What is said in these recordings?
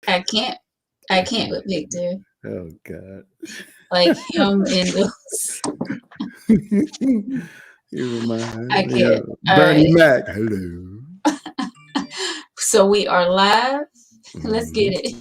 I can't with Victor. Oh God. Like him and those. You I remind me can't. of All Bernie right. Mac. Hello. So we are live. Let's Mhm. get it.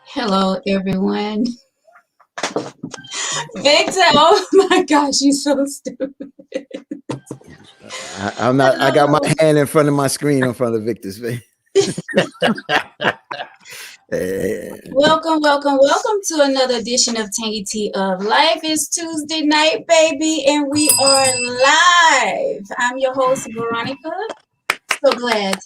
Hello, everyone. Victor, oh my gosh, you're so stupid. I'm not. I got my Hello. hand in front of my screen in front of Victor's face. Welcome to another edition of Tangy Tea of Life. It's Tuesday night, baby, and we are live. I'm your host, Veronica. So glad.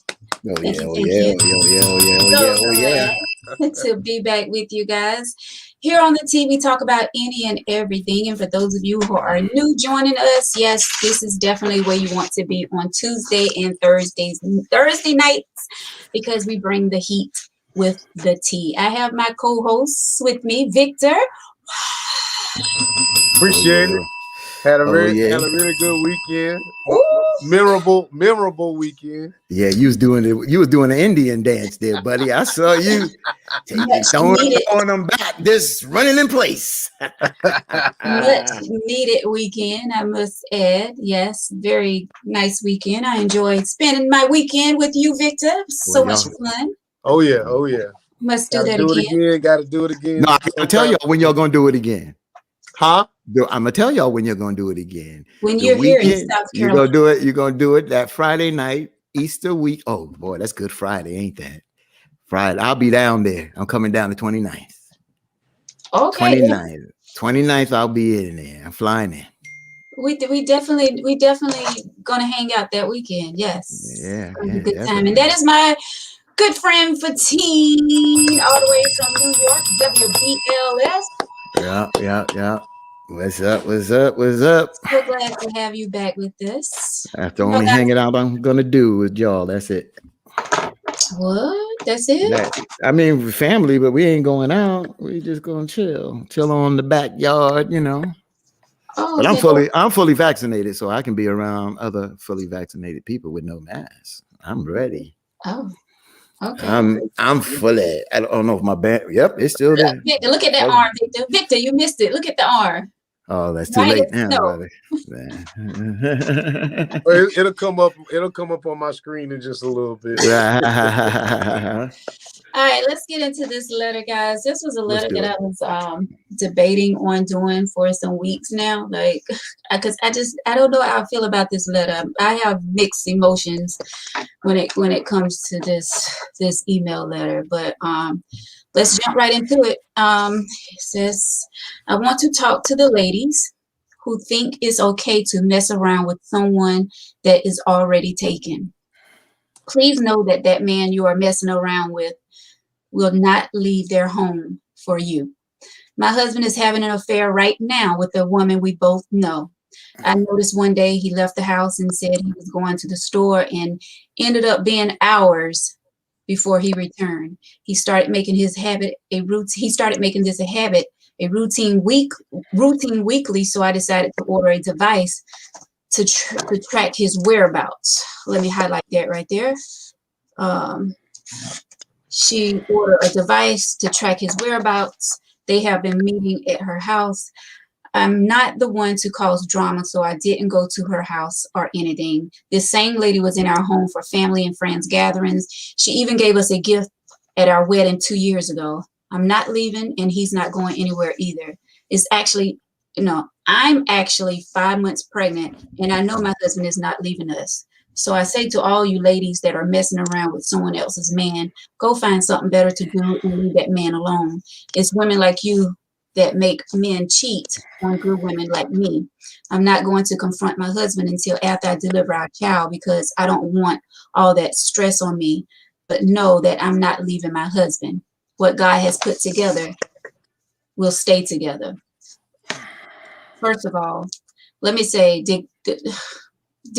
Oh Thank yeah! you, Oh thank yeah! you. Oh yeah! Oh yeah! Oh So yeah! Oh yeah! glad to be back with you guys. Here on the T, we talk about any and everything. And for those of you who are new joining us, yes, this is definitely where you want to be on Tuesday and Thursday nights, because we bring the heat with the tea. I have my co-hosts with me, Victor. Appreciate it. Had a Oh yeah! really good weekend. Ooh. Memorable weekend. Yeah, you was doing it. You was doing an Indian dance there, buddy. I saw you Much needed, throwing them back, just running in place. much needed weekend, I must add. Yes, very nice weekend. I enjoyed spending my weekend with you, Victor. Well, So much y'all. fun. Oh yeah. Must do Gotta that do it again. again. Gotta do it again. No, I'm gonna tell Sometime. y'all when y'all gonna do it again. Huh? I'm gonna tell y'all when you're gonna do it again. When The you're here in weekend South you're Carolina. gonna do it. You're gonna do it that Friday night, Easter week. Oh boy, that's Good Friday, ain't that? Friday. I'll be down there. I'm coming down the 29th. Okay. 29th. 29th, I'll be in there. I'm flying in. We definitely gonna hang out that weekend. Yes. Yeah, Gonna be a yeah, good time. And definitely. that is my good friend Fatine, all the way from New York, WBLS. Yeah. What's up? What's up? What's up? So glad to have you back with us. That's the You know, only guys, hanging out I'm gonna do with y'all. That's it. what? That's it? That I mean, with family, but we ain't going out. We just gonna chill on the backyard, you know. Oh, But okay. I'm fully vaccinated, so I can be around other fully vaccinated people with no mask. I'm ready. Oh, okay. I'm fully. I don't know if my band. Yep, it's still there. Victor, look at that Fully. arm, Victor. Victor, you missed it. Look at the arm. Oh, that's too Right late in the now, snow. brother. It'll come up. It'll come up on my screen in just a little bit. All right, let's get into this letter, guys. This was a Let's letter do that it. I was debating on doing for some weeks now. Like, because I don't know how I feel about this letter. I have mixed emotions when it comes to this email letter. But let's jump right into it. It says, I want to talk to the ladies who think it's okay to mess around with someone that is already taken. Please know that that man you are messing around with will not leave their home for you. My husband is having an affair right now with a woman we both know. I noticed one day he left the house and said he was going to the store and ended up being hours before he returned. He started making his habit a routine. He started making this a habit, a routine weekly. So I decided to order a device to track his whereabouts. Let me highlight that right there. Um, she ordered a device to track his whereabouts. They have been meeting at her house. I'm not the one to cause drama, so I didn't go to her house or anything. This same lady was in our home for family and friends gatherings. She even gave us a gift at our wedding 2 years ago. I'm not leaving, and he's not going anywhere either. It's actually, I'm actually 5 months pregnant, and I know my husband is not leaving us. So I say to all you ladies that are messing around with someone else's man, go find something better to do and leave that man alone. It's women like you that make men cheat on good women like me. I'm not going to confront my husband until after I deliver our child because I don't want all that stress on me. But know that I'm not leaving my husband. What God has put together will stay together. First of all, let me say, did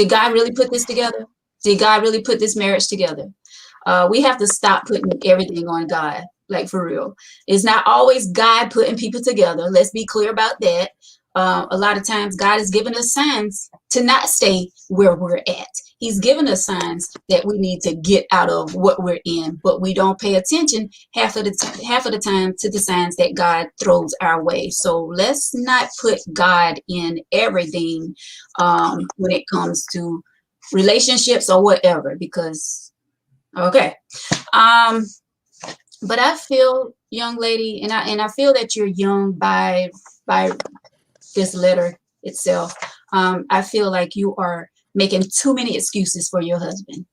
God really put this together? Did God really put this marriage together? We have to stop putting everything on God, like for real. It's not always God putting people together. Let's be clear about that. A lot of times God has given us signs to not stay where we're at. He's given us signs that we need to get out of what we're in, but we don't pay attention half of the time to the signs that God throws our way. So let's not put God in everything when it comes to relationships or whatever, because okay. But I feel, young lady, and I feel that you're young by this letter itself. I feel like you are making too many excuses for your husband.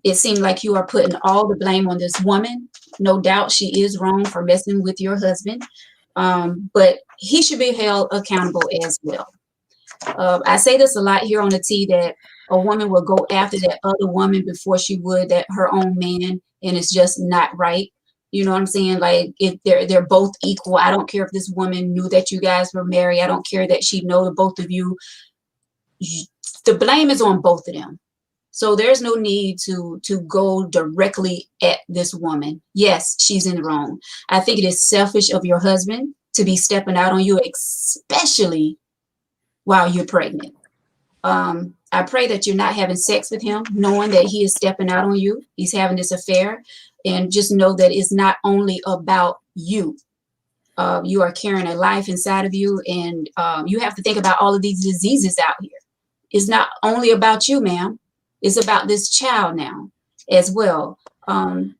It seems like you are putting all the blame on this woman. No doubt she is wrong for messing with your husband, but he should be held accountable as well. I say this a lot here on the T, that a woman will go after that other woman before she would that her own man, and it's just not right. You know what I'm saying? Like if they're both equal. I don't care if this woman knew that you guys were married. I don't care that she know the both of you. The blame is on both of them. So there's no need to go directly at this woman. Yes, she's in the wrong. I think it is selfish of your husband to be stepping out on you, especially while you're pregnant. I pray that you're not having sex with him, knowing that he is stepping out on you. He's having this affair. And just know that it's not only about you. You are carrying a life inside of you. And you have to think about all of these diseases out here. It's not only about you, ma'am. It's about this child now as well. And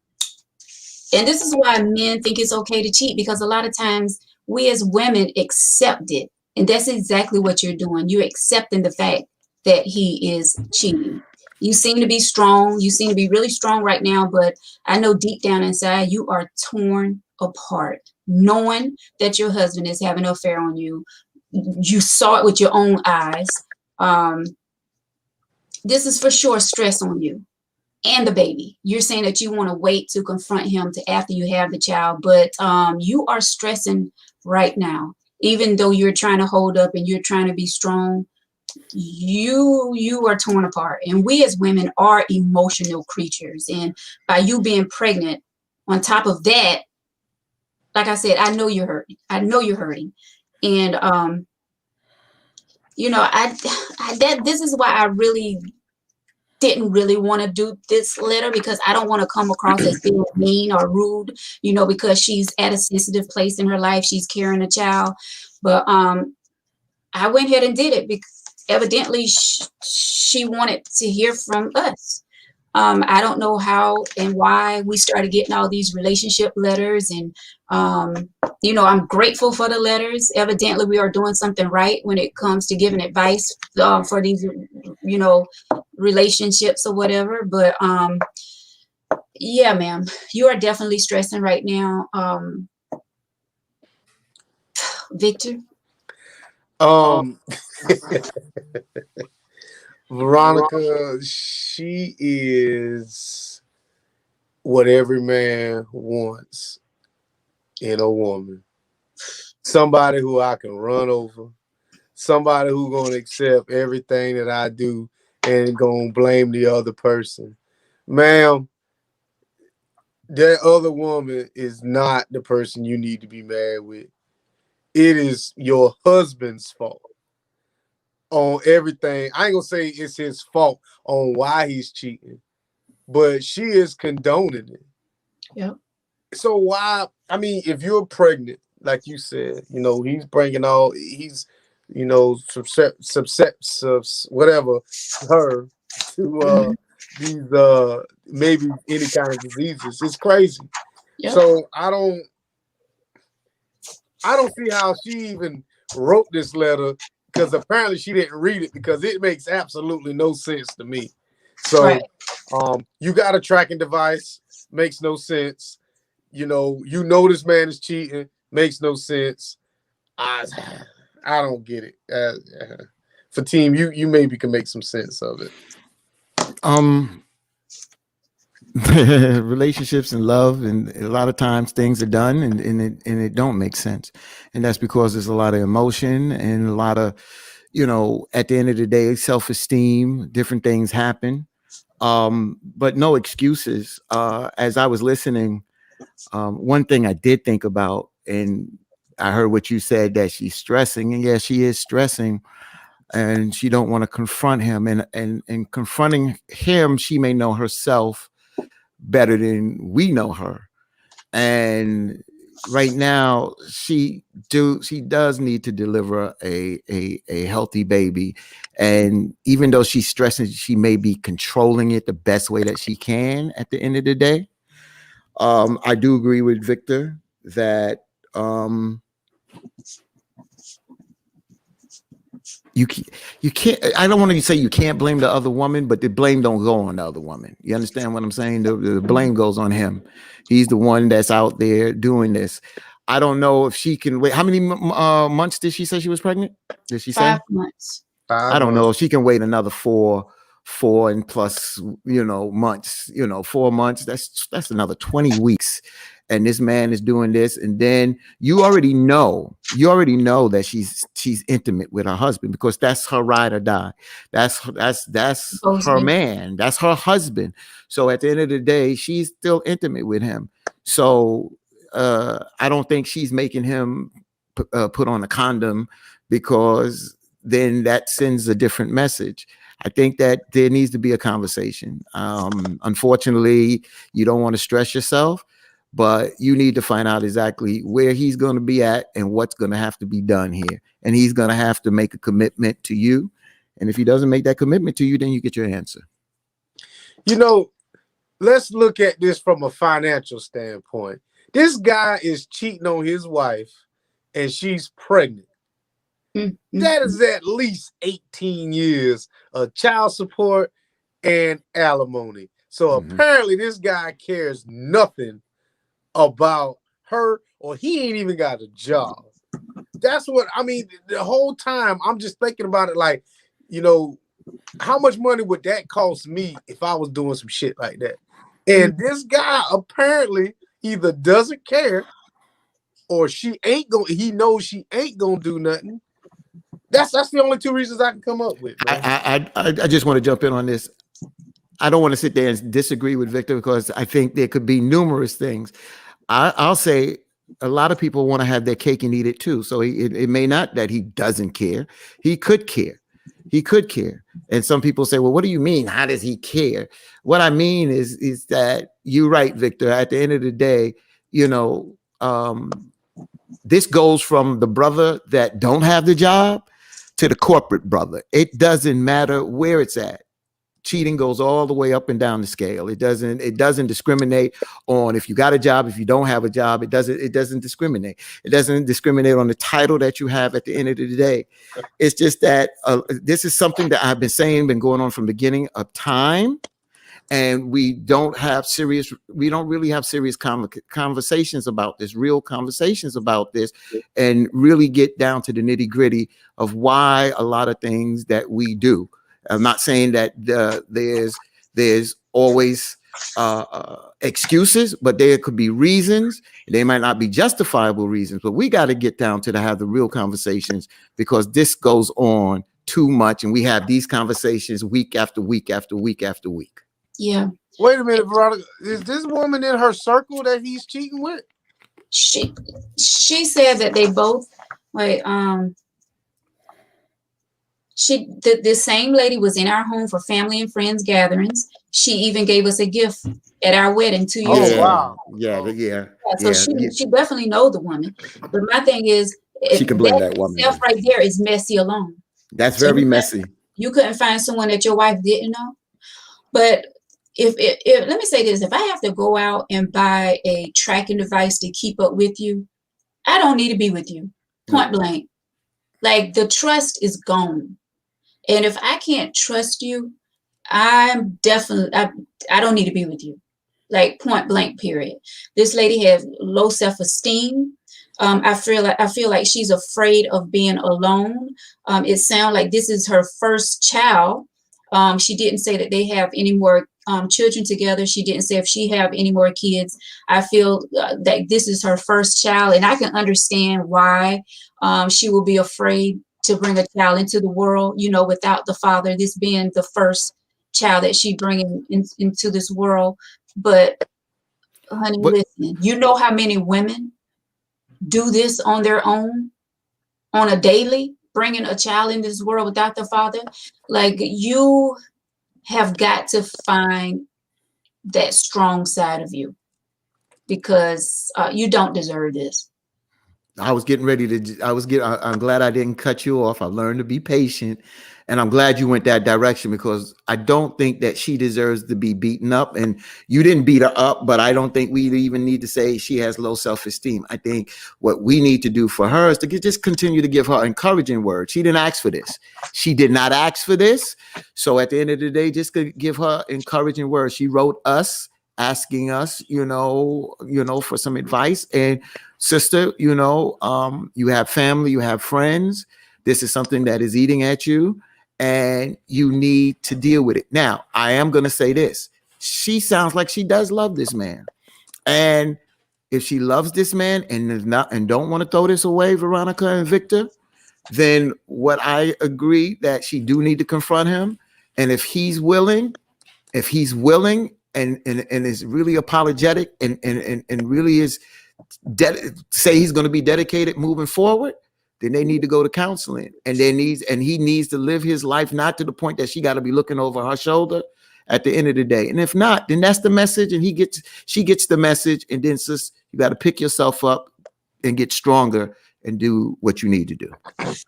this is why men think it's okay to cheat, because a lot of times we as women accept it. And that's exactly what you're doing. You're accepting the fact that he is cheating. You seem to be strong. You seem to be really strong right now, but I know deep down inside you are torn apart, knowing that your husband is having an affair on you. You saw it with your own eyes. This is for sure stress on you and the baby. You're saying that you want to wait to confront him to after you have the child, but you are stressing right now. Even though you're trying to hold up and you're trying to be strong, you are torn apart. And we as women are emotional creatures. And by you being pregnant, on top of that, like I said, I know you're hurting. I know you're hurting. And you know, this is why I really didn't really want to do this letter, because I don't want to come across as being mean or rude, you know, because she's at a sensitive place in her life. She's carrying a child. But I went ahead and did it because evidently she wanted to hear from us. I don't know how and why we started getting all these relationship letters. And, you know, I'm grateful for the letters. Evidently, we are doing something right when it comes to giving advice for these, you know, relationships or whatever. But yeah, ma'am, you are definitely stressing right now. Victor? Veronica, she is what every man wants in a woman. Somebody who I can run over. Somebody who gonna accept everything that I do and gonna blame the other person. Ma'am, that other woman is not the person you need to be married with. It is your husband's fault on everything. I ain't gonna say it's his fault on why he's cheating, but she is condoning it. Yep. So why? I mean, if you're pregnant, like you said, you know, he's, you know, whatever her to these maybe any kind of diseases. It's crazy. Yep. So I don't see how she even wrote this letter because apparently she didn't read it, because it makes absolutely no sense to me. So Right. you got a tracking device, makes no sense. You know this man is cheating, makes no sense. I don't get it. For team, you maybe can make some sense of it. Relationships and love, and a lot of times things are done and it don't make sense, and that's because there's a lot of emotion and a lot of, at the end of the day, self-esteem, different things happen, but no excuses. As I was listening, one thing I did think about, and I heard what you said, that she's stressing, and yeah, she is stressing, and she don't want to confront him, and confronting him, she may know herself better than we know her. And right now, she does need to deliver a healthy baby. And even though she's stressing, she may be controlling it the best way that she can at the end of the day. I do agree with Victor that you can't, I don't want to say you can't blame the other woman, but the blame don't go on the other woman. You understand what I'm saying? The blame goes on him. He's the one that's out there doing this. I don't know if she can wait. How many months did she say she was pregnant? Did she say? 5 months. I don't know if she can wait another four and plus, months, 4 months. That's another 20 weeks. And this man is doing this. And then you already know that she's intimate with her husband, because that's her ride or die. That's her man. That's her husband. So at the end of the day, she's still intimate with him. So I don't think she's making him put on a condom, because then that sends a different message. I think that there needs to be a conversation. Unfortunately, you don't want to stress yourself, but you need to find out exactly where he's going to be at and what's going to have to be done here. And he's going to have to make a commitment to you. And if he doesn't make that commitment to you, then you get your answer. Let's look at this from a financial standpoint. This guy is cheating on his wife and she's pregnant. Mm-hmm. That is at least 18 years of child support and alimony. So apparently this guy cares nothing about her, or he ain't even got a job. That's what I mean. The whole time I'm just thinking about it like, how much money would that cost me if I was doing some shit like that? And this guy apparently either doesn't care, or he knows she ain't gonna do nothing. That's the only two reasons I can come up with. I just want to jump in on this. I don't want to sit there and disagree with Victor, because I think there could be numerous things. I'll say a lot of people want to have their cake and eat it too. So it may not that he doesn't care. He could care. And some people say, well, what do you mean? How does he care? What I mean is that you're right, Victor. At the end of the day, this goes from the brother that don't have the job to the corporate brother. It doesn't matter where it's at. Cheating goes all the way up and down the scale. It doesn't discriminate on if you got a job, if you don't have a job. It doesn't discriminate. It doesn't discriminate on the title that you have at the end of the day. It's just that this is something that I've been going on from the beginning of time. And we don't really have serious conversations about this, real conversations about this, and really get down to the nitty gritty of why a lot of things that we do. I'm not saying that there's always excuses, but there could be reasons. They might not be justifiable reasons, but we got to get down to have the real conversations, because this goes on too much, and we have these conversations week after week after week after week. Yeah. Wait a minute, Veronica. Is this woman in her circle that he's cheating with? She said that they both the same lady was in our home for family and friends gatherings. She even gave us a gift at our wedding 2 years ago. Wow. Yeah. So she definitely knows the woman. But my thing is, she can blame that woman. Self right there is messy alone. That's very messy. You couldn't find someone that your wife didn't know. But if let me say this, if I have to go out and buy a tracking device to keep up with you, I don't need to be with you. Point blank. Like the trust is gone. And if I can't trust you, I'm definitely, I don't need to be with you. Like point blank, period. This lady has low self-esteem. I feel like she's afraid of being alone. It sounds like this is her first child. She didn't say that they have any more children together. She didn't say if she have any more kids. I feel that this is her first child, and I can understand why she will be afraid to bring a child into the world, you know, without the father. This being the first child that she bringing into this world. But honey, But listen, you know how many women do this on their own on a daily, bringing a child in this world without the father? Like, you have got to find that strong side of you, because you don't deserve this. I was getting ready to. I'm glad I didn't cut you off. I learned to be patient, and I'm glad you went that direction, because I don't think that she deserves to be beaten up. And you didn't beat her up, but I don't think we even need to say she has low self-esteem. I think what we need to do for her is to just continue to give her encouraging words. She didn't ask for this. She did not ask for this. So at the end of the day, just give her encouraging words. She wrote us asking us, for some advice. And sister, you have family, you have friends. This is something that is eating at you, and you need to deal with it. Now, I am going to say this. She sounds like she does love this man. And if she loves this man and is not, and don't want to throw this away, Veronica and Victor, then what I agree that she do need to confront him. And if he's willing and is really apologetic and really is say he's going to be dedicated moving forward, then they need to go to counseling. And he needs to live his life, not to the point that she got to be looking over her shoulder at the end of the day. And if not, then that's the message, and she gets the message. And then, sis, you got to pick yourself up and get stronger and do what you need to do.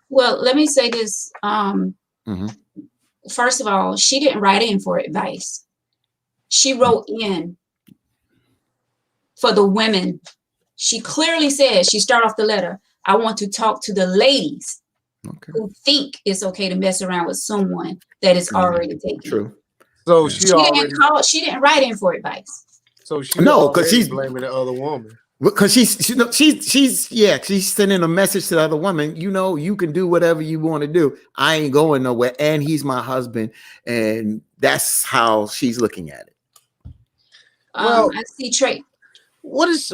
Well, let me say this. First of all, she didn't write in for advice. She wrote in for the women. She clearly said, she started off the letter, I want to talk to the ladies who think it's okay to mess around with someone that is already taken. True. So yeah. She didn't write in for advice. So because she's blaming the other woman. Because she's sending a message to the other woman. You can do whatever you want to do. I ain't going nowhere, and he's my husband, and that's how she's looking at it. Well, I see Trey. What is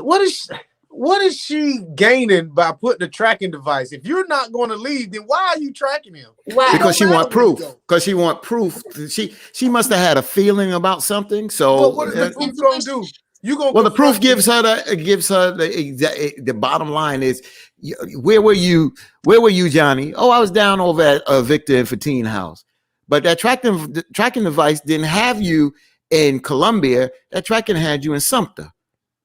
she gaining by putting a tracking device? If you're not going to leave, then why are you tracking him? Why? Because she want proof. Because she want proof. She must have had a feeling about something. So what is the proof going to do? The proof gives her the bottom line is, where were you, Johnny? Oh, I was down over at Victor and Fatine house. But that tracking device didn't have you in Columbia. That tracking had you in Sumter.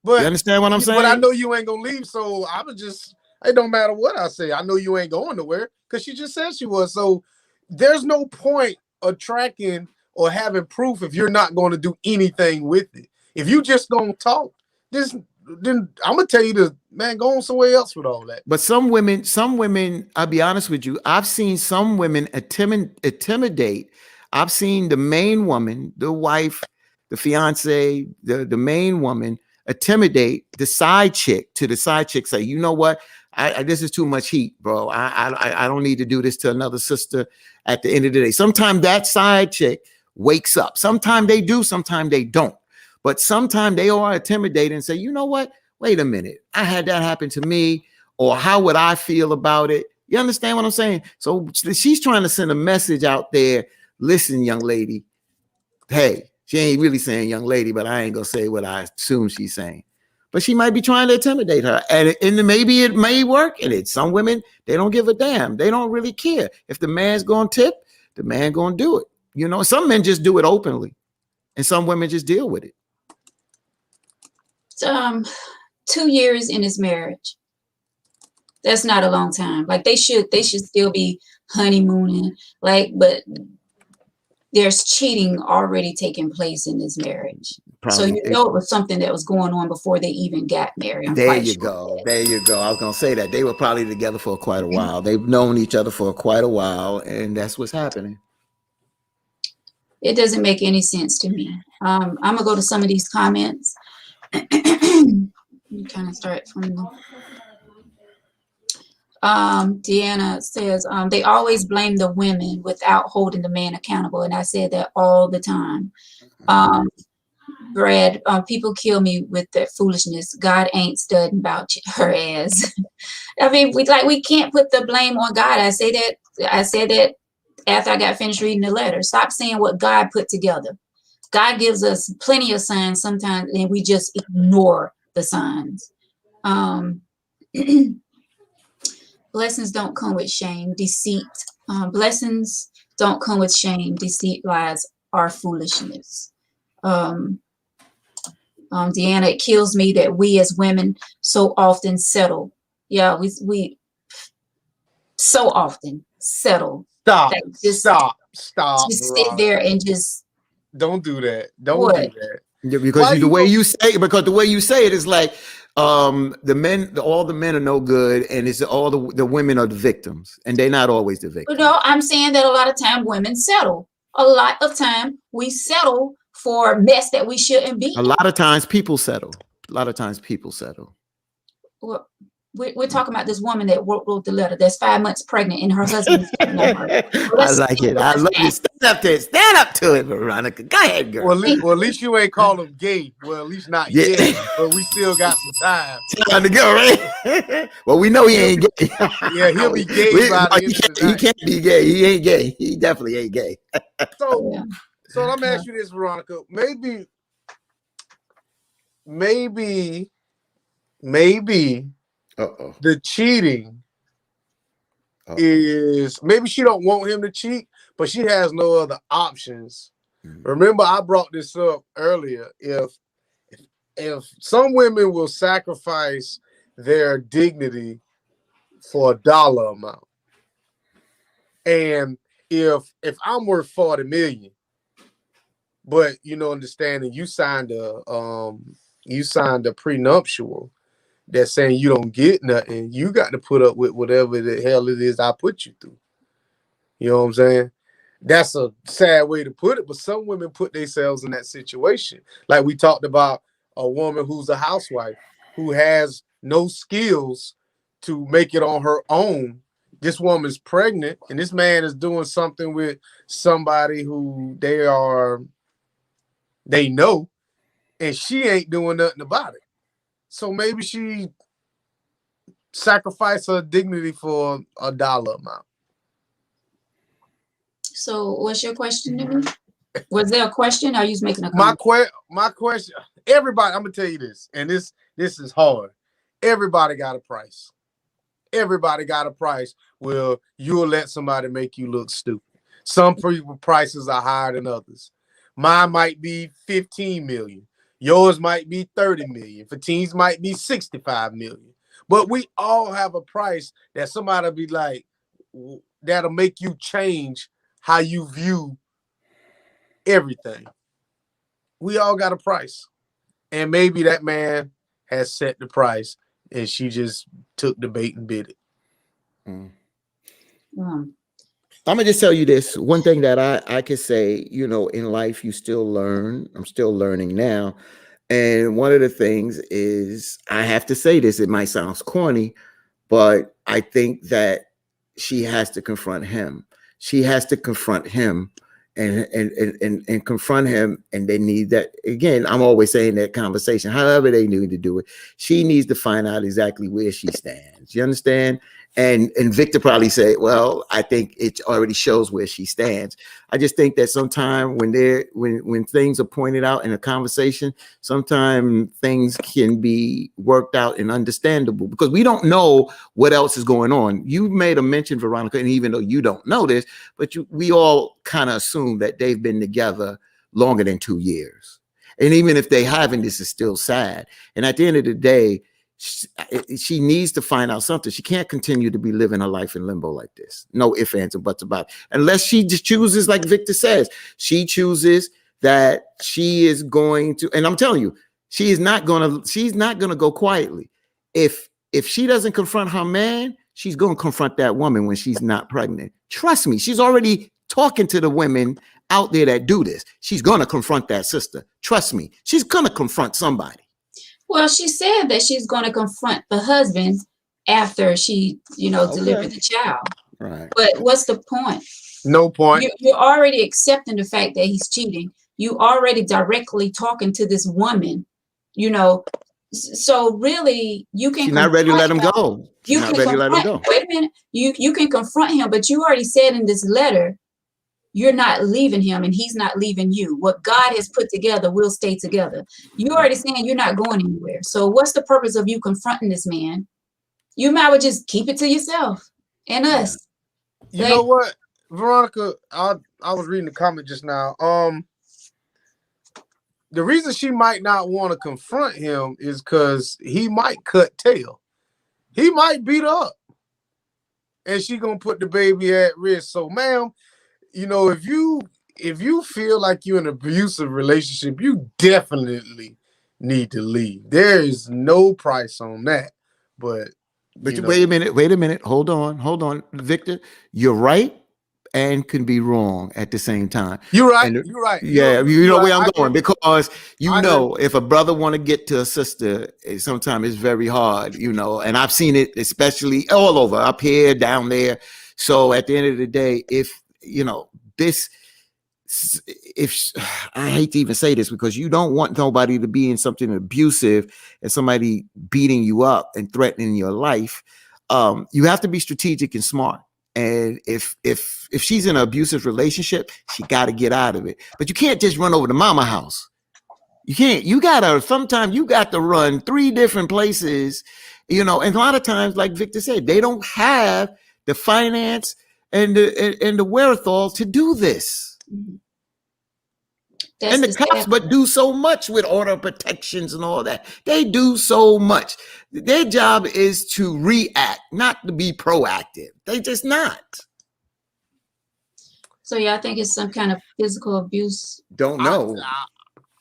But you understand what I'm saying? But I know you ain't gonna leave, so I would just, it don't matter what I say. I know you ain't going nowhere because she just said she was. So there's no point of tracking or having proof if you're not going to do anything with it. If you just gonna talk, then I'm gonna tell you this, man, go on somewhere else with all that. But some women, I'll be honest with you, I've seen some women intimidate. I've seen the main woman, the wife, the fiance, the main woman intimidate the side chick, to the side chick say, you know what? This is too much heat, bro. I don't need to do this to another sister at the end of the day. Sometimes that side chick wakes up. Sometimes they do, sometimes they don't. But sometimes they are intimidated and say, you know what? Wait a minute. I had that happen to me. Or how would I feel about it? You understand what I'm saying? So she's trying to send a message out there. Listen, young lady. Hey, she ain't really saying young lady, but I ain't going to say what I assume she's saying. But she might be trying to intimidate her. And maybe it may work in it. Some women, they don't give a damn. They don't really care. If the man's going to tip, the man going to do it. Some men just do it openly. And some women just deal with it. 2 years in his marriage. That's not a long time. Like they should still be honeymooning. But there's cheating already taking place in this marriage. So probably. it was something that was going on before they even got married. I'm There quite you sure of go. that. There you go. I was gonna say that they were probably together for quite a while. They've known each other for quite a while, and that's what's happening. It doesn't make any sense to me. I'm gonna go to some of these comments. You kind of start from the. Deanna says they always blame the women without holding the man accountable, and I said that all the time. Brad, people kill me with that foolishness. God ain't studying about her ass. I mean, we can't put the blame on God. I said that after I got finished reading the letter. Stop saying what God put together. God gives us plenty of signs sometimes, and we just ignore the signs. Blessings don't come with shame, deceit. Blessings don't come with shame, deceit, lies, or foolishness. Deanna, it kills me that we as women so often settle. Yeah, we so often settle. Stop. Like just sit Veronica. there and just Don't do that. Don't what? do that. Yeah, because Why the way gonna- you say it, because the way you say it is like the men, all the men are no good, and it's all the women are the victims, and they're not always the victims. I'm saying that a lot of time women settle. A lot of time we settle for mess that we shouldn't be. A lot of times people settle. A lot of times people settle. Well, we're talking about this woman that wrote the letter that's 5 months pregnant and her husband's cheating on her. I like it. I love you. Stand up to it. Stand up to it, Veronica. Go ahead, girl. Well, at least you ain't call him gay. Well, at least not yet. But we still got some time. Time to go, right? Well, we know he ain't gay. Yeah, he'll be gay by the end of the He night. can't be gay. He ain't gay. He definitely ain't gay. So let me ask you this, Veronica. Maybe the cheating is maybe she don't want him to cheat, but she has no other options. Remember, I brought this up earlier. If some women will sacrifice their dignity for a dollar amount, and if I'm worth 40 million, but understanding you signed a prenuptial that's saying you don't get nothing, you got to put up with whatever the hell it is I put you through. You know what I'm saying? That's a sad way to put it, but some women put themselves in that situation. Like we talked about a woman who's a housewife who has no skills to make it on her own. This woman's pregnant, and this man is doing something with somebody who they know, and she ain't doing nothing about it. So maybe she sacrificed her dignity for a dollar amount. So what's your question to me? Was there a question? Or are you just making a comment? My question, everybody, I'm gonna tell you this, and this is hard. Everybody got a price. Everybody got a price. Well, you'll let somebody make you look stupid. Some people prices are higher than others. Mine might be 15 million. Yours might be 30 million. Fatine's might be 65 million. But we all have a price that somebody be like, that'll make you change how you view everything. We all got a price. And maybe that man has set the price and she just took the bait and bid it. I'm gonna just tell you this one thing that I could say, in life you still learn. I'm still learning now. And one of the things is, I have to say this, it might sound corny, but I think that she has to confront him. She has to confront him and confront him. And they need that. Again, I'm always saying that conversation, however they need to do it. She needs to find out exactly where she stands. You understand? And Victor probably said, well, I think it already shows where she stands. I just think that sometimes when things are pointed out in a conversation, sometimes things can be worked out and understandable because we don't know what else is going on. You made a mention, Veronica, and even though you don't know this, but we all kind of assume that they've been together longer than 2 years. And even if they haven't, this is still sad. And at the end of the day, she needs to find out something. She can't continue to be living her life in limbo like this. No ifs, ands, or buts about it. Unless she just chooses, like Victor says, she chooses that she is going to, and I'm telling you, she's not gonna go quietly. If she doesn't confront her man, she's gonna confront that woman when she's not pregnant. Trust me, she's already talking to the women out there that do this. She's gonna confront that sister. Trust me, she's gonna confront somebody. Well, she said that she's going to confront the husband after she, delivered the child. Right. But what's the point? No point. You're already accepting the fact that he's cheating. You already directly talking to this woman, So really, you can. She's not ready to let him go. She's not ready to let him go. Wait a minute. You can confront him, but you already said in this letter, you're not leaving him and he's not leaving you. What God has put together will stay together. You're already saying you're not going anywhere. So what's the purpose of you confronting this man? You might well just keep it to yourself and us. You know what, Veronica? I was reading the comment just now. The reason she might not want to confront him is because he might cut tail. He might beat her up. And she gonna put the baby at risk. So, ma'am, if you feel like you're in an abusive relationship, you definitely need to leave. There is no price on that. But wait a minute. Hold on, Victor. You're right and can be wrong at the same time. You're right. You're right. Yeah, you know where I'm going, because if a brother want to get to a sister, sometimes it's very hard, and I've seen it especially all over, up here, down there. So at the end of the day, if I hate to even say this, because you don't want nobody to be in something abusive and somebody beating you up and threatening your life. You have to be strategic and smart. And if she's in an abusive relationship, she got to get out of it. But you can't just run over to mama house. You can't. Sometimes you got to run 3 different places, and a lot of times, like Victor said, they don't have the finance and the wherewithal to do this. And the cops but do so much with order protections and all that. They do so much. Their job is to react, not to be proactive. They just not. So I think it's some kind of physical abuse. Don't know.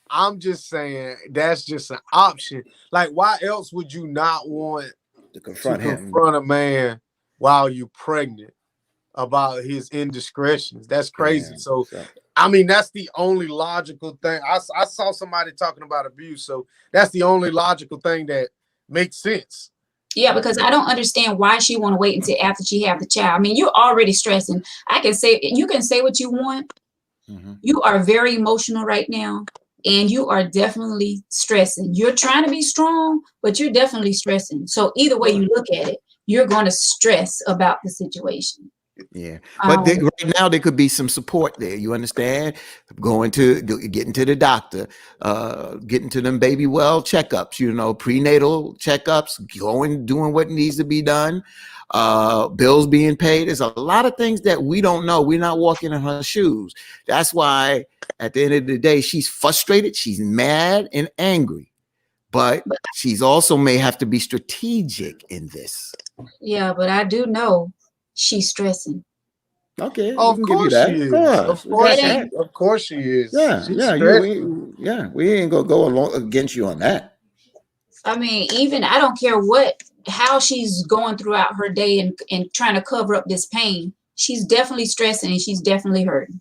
I'm just saying that's just an option. Like, why else would you not want to confront a man while you're pregnant about his indiscretions? That's crazy. Yeah, so I mean, that's the only logical thing. I saw somebody talking about abuse, so that's the only logical thing that makes sense. Yeah, because I don't understand why she want to wait until after she have the child. I mean, you're already stressing. You can say what you want. Mm-hmm. You are very emotional right now, and you are definitely stressing. You're trying to be strong, but you're definitely stressing. So either way you look at it, you're going to stress about the situation. Yeah, but right now there could be some support there. You understand? Getting to the doctor, getting to them baby well checkups, prenatal checkups, doing what needs to be done, bills being paid. There's a lot of things that we don't know. We're not walking in her shoes. That's why at the end of the day, she's frustrated. She's mad and angry, but she's also may have to be strategic in this. Yeah, but I do know she's stressing. Okay, of course she is. Of course she is. Yeah, we ain't gonna go along against you on that. I mean, even I don't care how she's going throughout her day and trying to cover up this pain. She's definitely stressing and she's definitely hurting.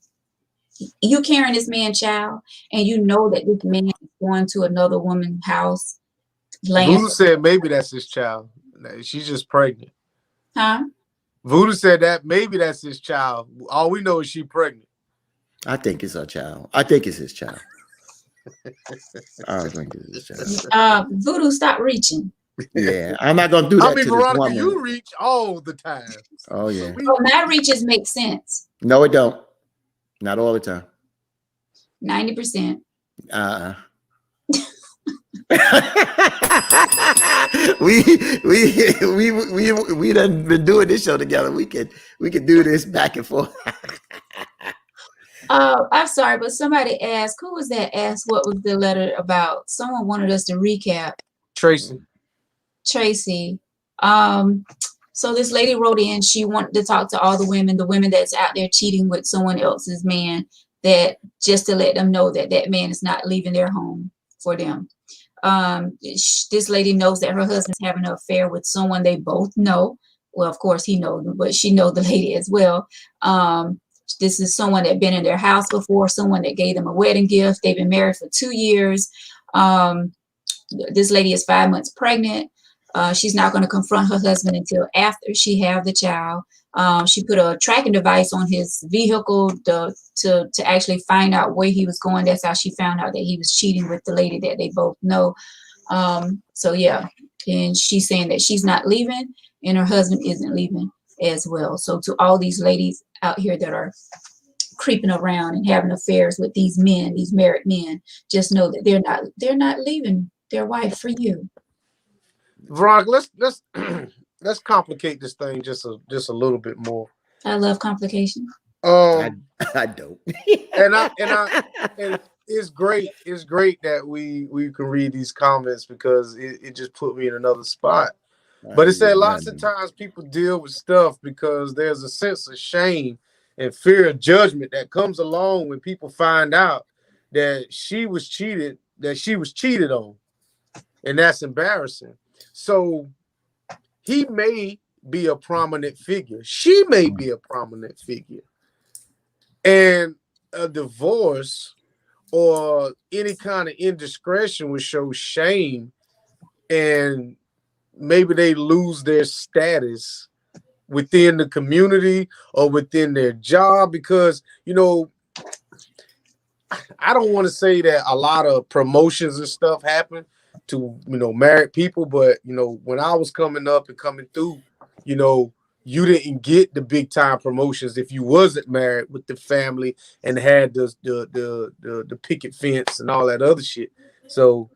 You carrying this man's child, and you know that this man is going to another woman's house. Voodoo said maybe that's his child. She's just pregnant. Huh? Voodoo said that maybe that's his child. All we know is she's pregnant. I think it's her child. I think it's his child. I think it's his child. Voodoo, stop reaching. Yeah, I'm not gonna do that. Veronica, you reach all the time. Oh yeah. So my reaches make sense. No, it don't. Not all the time. 90%. We done been doing this show together. We could do this back and forth. I'm sorry, but somebody asked, who was that asked what was the letter about? Someone wanted us to recap. Tracy. So this lady wrote in, she wanted to talk to all the women that's out there cheating with someone else's man. that just to let them know that that man is not leaving their home for them. This lady knows that her husband's having an affair with someone they both know. Well, of course he knows, but she knows the lady as well. This is someone that been in their house before, someone that gave them a wedding gift. They've been married for 2 years. This lady is 5 months pregnant. She's not going to confront her husband until after she have the child. She put a tracking device on his vehicle to actually find out where he was going. That's how she found out that he was cheating with the lady that they both know. So yeah, and she's saying that she's not leaving and her husband isn't leaving as well. So to all these ladies out here that are creeping around and having affairs with these men, these married men, just know that they're not leaving their wife for you. Veronica, let's complicate this thing just a little bit more. I love complication. I don't. and it's great. It's great that we can read these comments because it just put me in another spot. But it said lots of times people deal with stuff because there's a sense of shame and fear of judgment that comes along when people find out that she was cheated on. And that's embarrassing. So he may be a prominent figure. She may be a prominent figure. And a divorce or any kind of indiscretion would show shame, and maybe they lose their status within the community or within their job because, I don't want to say that a lot of promotions and stuff happen to, married people, but, when I was coming up and coming through, you didn't get the big time promotions if you wasn't married with the family and had the picket fence and all that other shit. So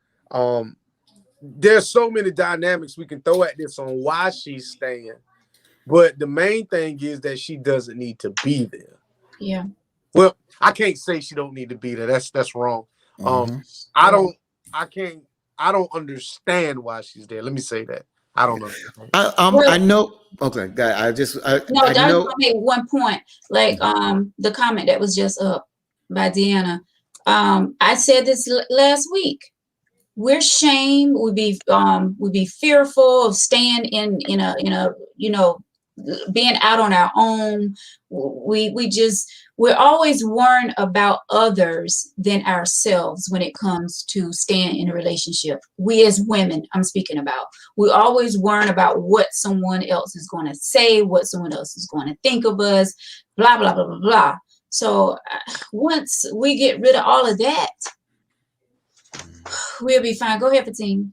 there's so many dynamics we can throw at this on why she's staying. But the main thing is that she doesn't need to be there. Yeah. Well, I can't say she don't need to be there. That's wrong. I don't understand why she's there. Let me say that. I don't know. I know. Okay, I know. I'll make one point. Like the comment that was just up by Deanna. I said this last week. We're shamed. We'd be fearful of staying in a being out on our own. We're always worrying about others than ourselves when it comes to staying in a relationship. We as women, I'm speaking about, we always worrying about what someone else is going to say, what someone else is going to think of us, blah, blah, blah, blah, blah. So once we get rid of all of that, we'll be fine. Go ahead, Fatine.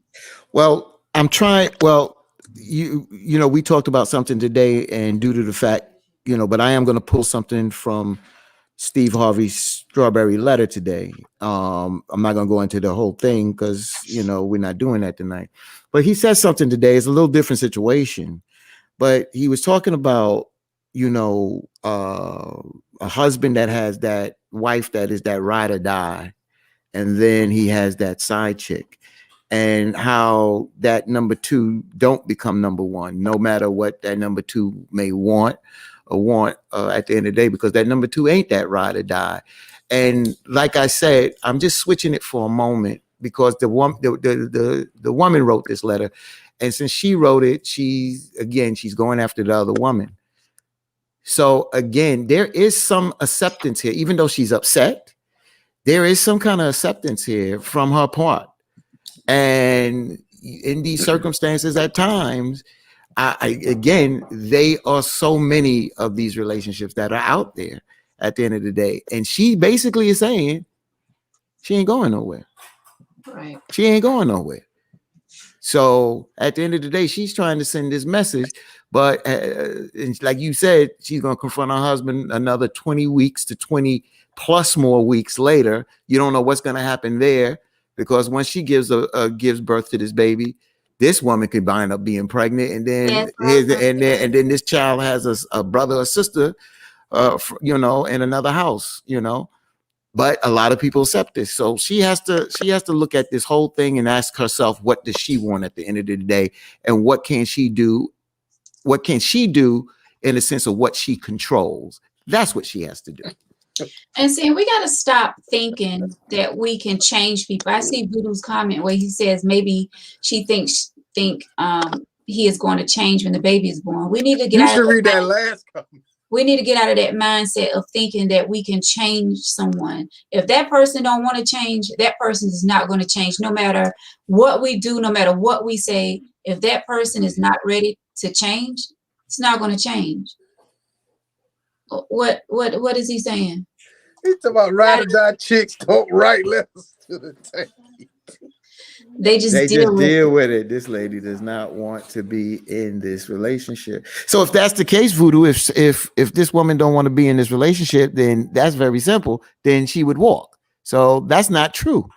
Well, I'm trying. Well, we talked about something today, and due to the fact, but I am going to pull something from Steve Harvey's Strawberry Letter today. I'm not going to go into the whole thing because, we're not doing that tonight. But he said something today. It's a little different situation. But he was talking about, a husband that has that wife that is that ride or die. And then he has that side chick. And how that number two don't become number one, no matter what that number two may want at the end of the day, because that number two ain't that ride or die. And like I said, I'm just switching it for a moment because the woman wrote this letter, and since she wrote it, she's going after the other woman. So again, there is some acceptance here, even though she's upset. There is some kind of acceptance here from her part. And in these circumstances, at times, they are so many of these relationships that are out there at the end of the day. And she basically is saying she ain't going nowhere. Right. She ain't going nowhere. So at the end of the day, she's trying to send this message. But like you said, she's going to confront her husband another 20 weeks to 20 plus more weeks later. You don't know what's going to happen there. Because once she gives birth to this baby, this woman could wind up being pregnant, and then then this child has a brother or sister, in another house, But a lot of people accept this, so she has to look at this whole thing and ask herself, what does she want at the end of the day, and what can she do? What can she do in the sense of what she controls? That's what she has to do. And see, we got to stop thinking that we can change people. I see Voodoo's comment where he says maybe she think he is going to change when the baby is born. We need to get You out of should that read that last comment. we need to get out of that mindset of thinking that we can change someone. If that person don't want to change, that person is not going to change no matter what we do, no matter what we say. If that person is not ready to change, it's not going to change. What is he saying? He's talking about ride or die chicks don't write letters to the tank. They just They just deal with deal it. with it. This lady does not want to be in this relationship. So if that's the case, Voodoo, if this woman don't want to be in this relationship, then that's very simple. Then she would walk. So that's not true,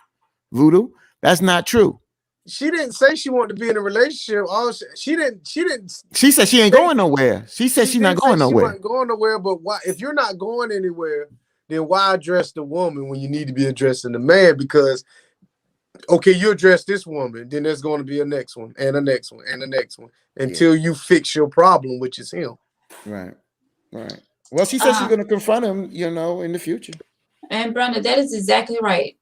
Voodoo. That's not true. She didn't say she wanted to be in a relationship. All she didn't. She said she ain't Say, going nowhere. She said she she's not did say going she nowhere. wasn't going nowhere. But why? If you're not going anywhere, then why address the woman when you need to be addressing the man? Because okay, you address this woman, then there's going to be a next one and a next one and a next one until you fix your problem, which is him. Right. Right. Well, she said she's Uh, going to confront him, in the future. and Brenda, that is exactly right.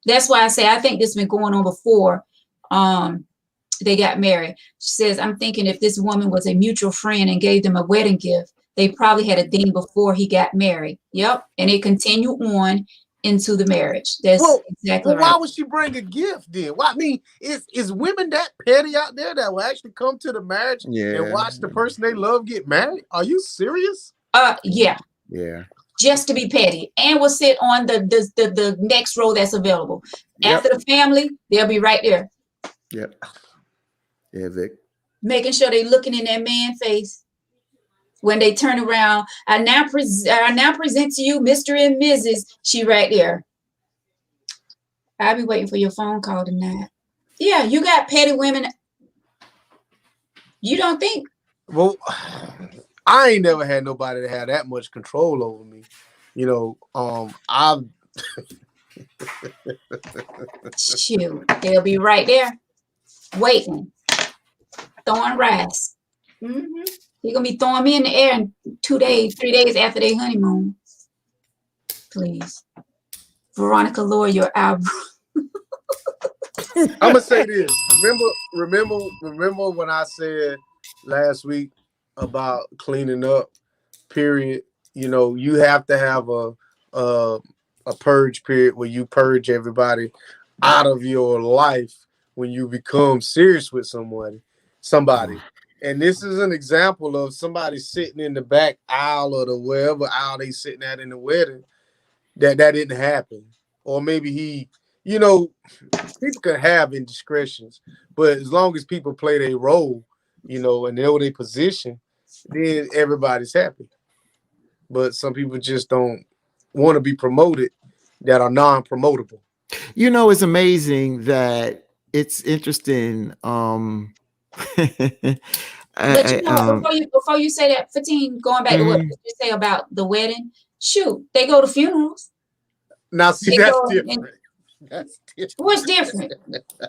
That's why I say I think this has been going on before they got married. She says, I'm thinking if this woman was a mutual friend and gave them a wedding gift, they probably had a thing before he got married. Yep. And it continued on into the marriage. That's exactly why right. would she bring a gift then? Why? I mean, is women that petty out there that will actually come to the marriage and watch the person they love get married? Are you serious? Yeah. Yeah. Just to be petty, and will sit on the next row that's available. Yep. After the family, they'll be right there. Yep. Yeah, Vic. Making sure they're looking in that man's face. When they turn around, I now present to you Mr. and Mrs. She right there. I'll be waiting for your phone call tonight. Yeah, you got petty women. You don't think? Well, I ain't never had nobody that had that much control over me. I've Shoot, they'll be right there, waiting, throwing rice. Mm-hmm. You're gonna be throwing me in the air in 2 days, 3 days after their honeymoon. Please, Veronica, lower your eyebrow. I'm gonna say this. Remember when I said last week about cleaning up? Period. You have to have a purge period where you purge everybody out of your life when you become serious with somebody. And this is an example of somebody sitting in the back aisle or the wherever aisle they sitting at in the wedding that didn't happen. Or maybe people can have indiscretions, but as long as people play their role, and know their position, then everybody's happy. But some people just don't want to be promoted that are non-promotable. It's amazing that it's interesting. But before you say that, 15, going back to what you say about the wedding, shoot, they go to funerals. Now, see, that's different. That's different. What's different?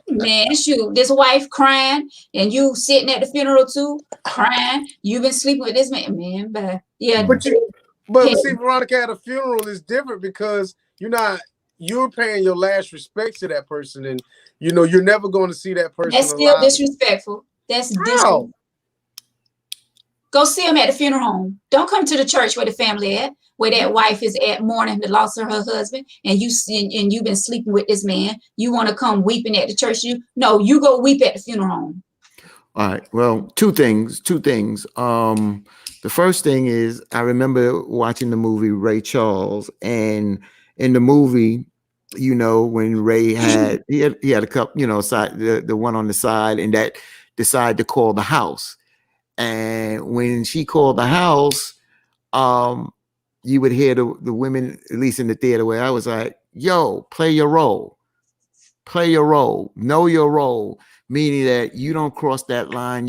Man, shoot, this wife crying and you sitting at the funeral too, crying. You've been sleeping with this man, but yeah. But see, Veronica, at a funeral is different because you're paying your last respects to that person, and you're never going to see that person. That's still disrespectful. That's disrespectful. Go see them at the funeral home. Don't come to the church where the family at, where that wife is at mourning the loss of her husband, and you've been sleeping with this man. You want to come weeping at the church? You go weep at the funeral home. All right. Well, two things. The first thing is I remember watching the movie Ray Charles, and in the movie, when Ray had he had a cup, side the one on the side, and that decided to call the house. And when she called the house, you would hear the women, at least in the theater where I was like, yo, play your role, know your role, meaning that you don't cross that line.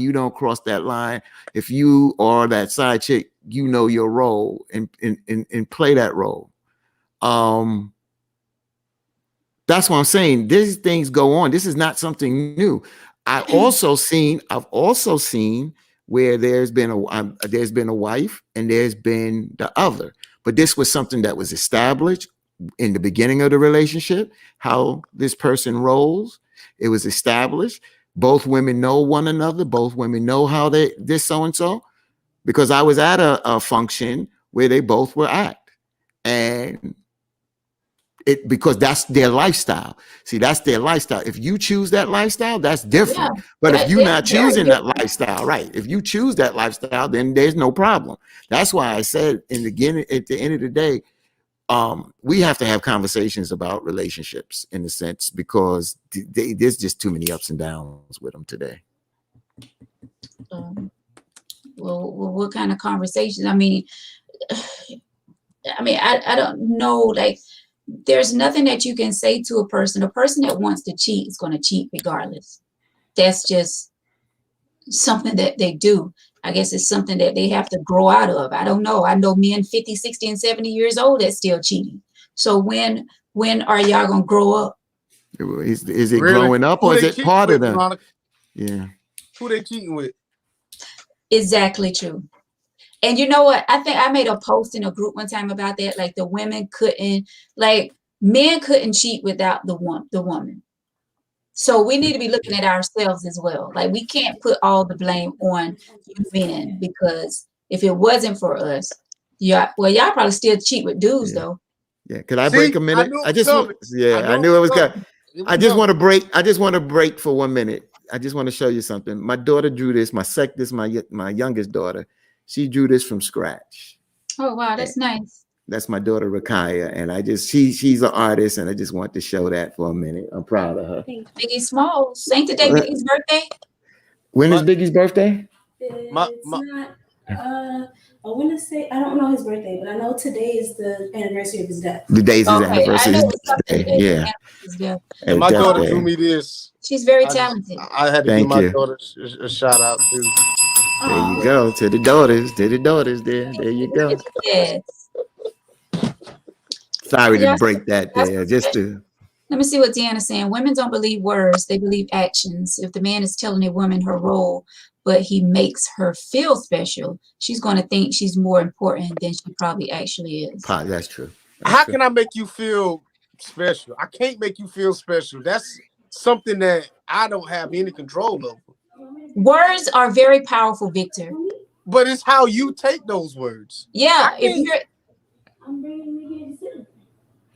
If you are that side chick, know your role and play that role. That's what I'm saying. These things go on. This is not something new. I've also seen where there's been a wife and there's been the other, But this was something that was established in the beginning of the relationship, how this person rolls. It was established. Both women know one another. Both women know how they this so and so. Because I was at a function where they both were at, and it because that's their lifestyle. See, that's their lifestyle. If you choose that lifestyle, that's Yeah, different. But if you're that's not very choosing that different. lifestyle, right? If you choose that lifestyle, then there's no problem. That's why I said in the beginning, at the end of the day, we have to have conversations about relationships in a sense because there's just too many ups and downs with them today. Well, what kind of conversations? I mean, I don't know. Like, there's nothing that you can say to a person. A person that wants to cheat is going to cheat regardless. That's just something that they do. I guess it's something that they have to grow out of. I don't know. I know men 50, 60, and 70 years old that's still cheating. So when are y'all going to grow up? Is it Really? growing up Who or is they it cheating part of with, them? Veronica? Yeah. Who they cheating with? Exactly true. And you know what? I think I made a post in a group one time about that. Like the women couldn't, like men couldn't cheat without the woman. So we need to be looking at ourselves as well. Like we can't put all the blame on you men because if it wasn't for us, y'all probably still cheat with dudes Yeah. though. Yeah. Could I break See, a I minute? knew it I was just coming. I knew it was coming. It was I just coming. want to break. I just want to break for 1 minute. I just want to show you something. My daughter drew this. My youngest daughter. She drew this from scratch. Oh wow, that's nice. That's my daughter Rakaya, and she's an artist, and I just want to show that for a minute. I'm proud of her. Biggie Smalls. Ain't today Biggie's birthday? When is My- Biggie's birthday? My, It's my, not. I want to say I don't know his birthday, but I know today is the anniversary of his death. The day's his Okay, I anniversary. know His it's something birthday. today. Yeah, Yeah. and my death daughter day. drew me this. She's very talented. I had to give Thank my you. daughter a shout out too. There you go. To the daughters. To the daughters. There you go. Yes. Sorry to Yeah, break that there. Just to. let me see what Deanna's saying. Women don't believe words, they believe actions. If the man is telling a woman her role, but he makes her feel special, she's going to think she's more important than she probably actually is. That's true. How can I make you feel special? I can't make you feel special. That's something that I don't have any control over. Words are very powerful, Victor. But it's how you take those words. Yeah,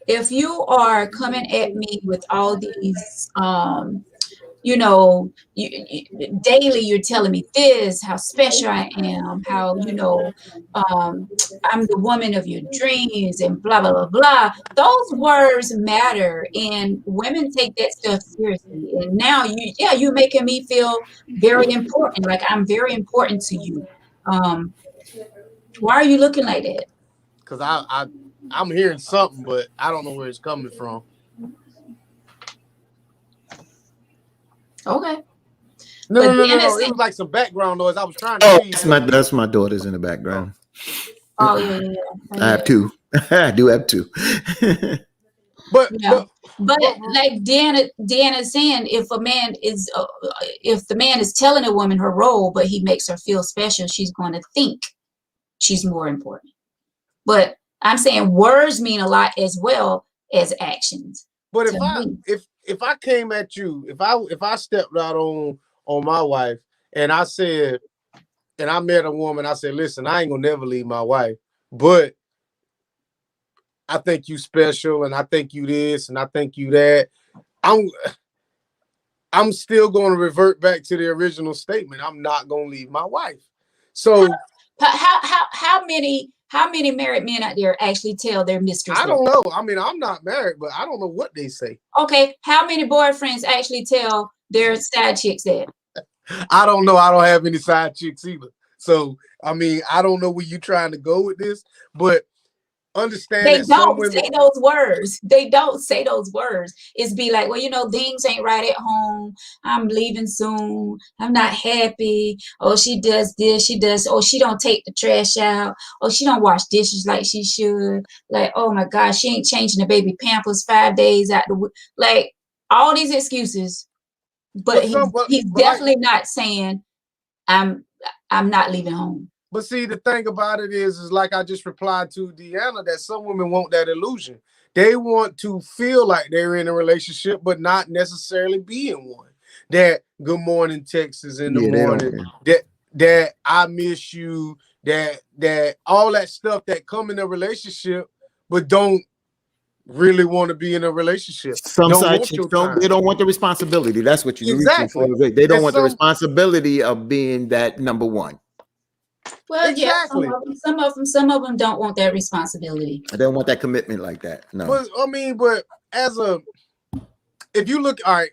if you are coming at me with all these daily you're telling me this, how special I am, how I'm the woman of your dreams and blah blah blah blah. Those words matter, and women take that stuff seriously. And now you're making me feel very important, like I'm very important to you. Why are you looking like that? Because I'm hearing something, but I don't know where it's coming from. Okay. No. Dennis, It was like some background noise. I was trying to see. That's my daughters in the background. oh yeah. I have two. I do have two. But like Deanna's saying, if the man is telling a woman her role, but he makes her feel special, she's going to think she's more important. But I'm saying words mean a lot as well as actions. But if I came at you, if I stepped out on my wife and I said, and I met a woman, I said, listen, I ain't gonna never leave my wife, but I think you special, and I think you this, and I think you that. I'm still going to revert back to the original statement. I'm not going to leave my wife. So how many married men out there actually tell their mistress? I don't know. I mean, I'm not married, but I don't know what they say. Okay, how many boyfriends actually tell their side chicks that? I don't know. I don't have any side chicks either. So I mean, I don't know where you're trying to go with this, but understand they that don't say those words. They don't say those words. It's be like, well, things ain't right at home. I'm leaving soon. I'm not happy. Oh, she does this. She does. Oh, she don't take the trash out. Oh, she don't wash dishes like she should. Like, oh my gosh, she ain't changing the baby Pampers 5 days out the week. Like all these excuses. But he's definitely not saying I'm not leaving home. But see, the thing about it is like I just replied to Deanna, that some women want that illusion. They want to feel like they're in a relationship, but not necessarily be in one. That good morning text is in the Yeah, they don't morning. care. That I miss you. That all that stuff that come in a relationship, but don't really want to be in a relationship. Some Don't side want chicks your don't. They time. don't want the responsibility. That's what you're reaching for. Exactly. They don't And want the some responsibility of being that number one. Well, yeah, exactly. some of them don't want that responsibility. They don't want that commitment like that. No. But I mean, but as a if you look, all right,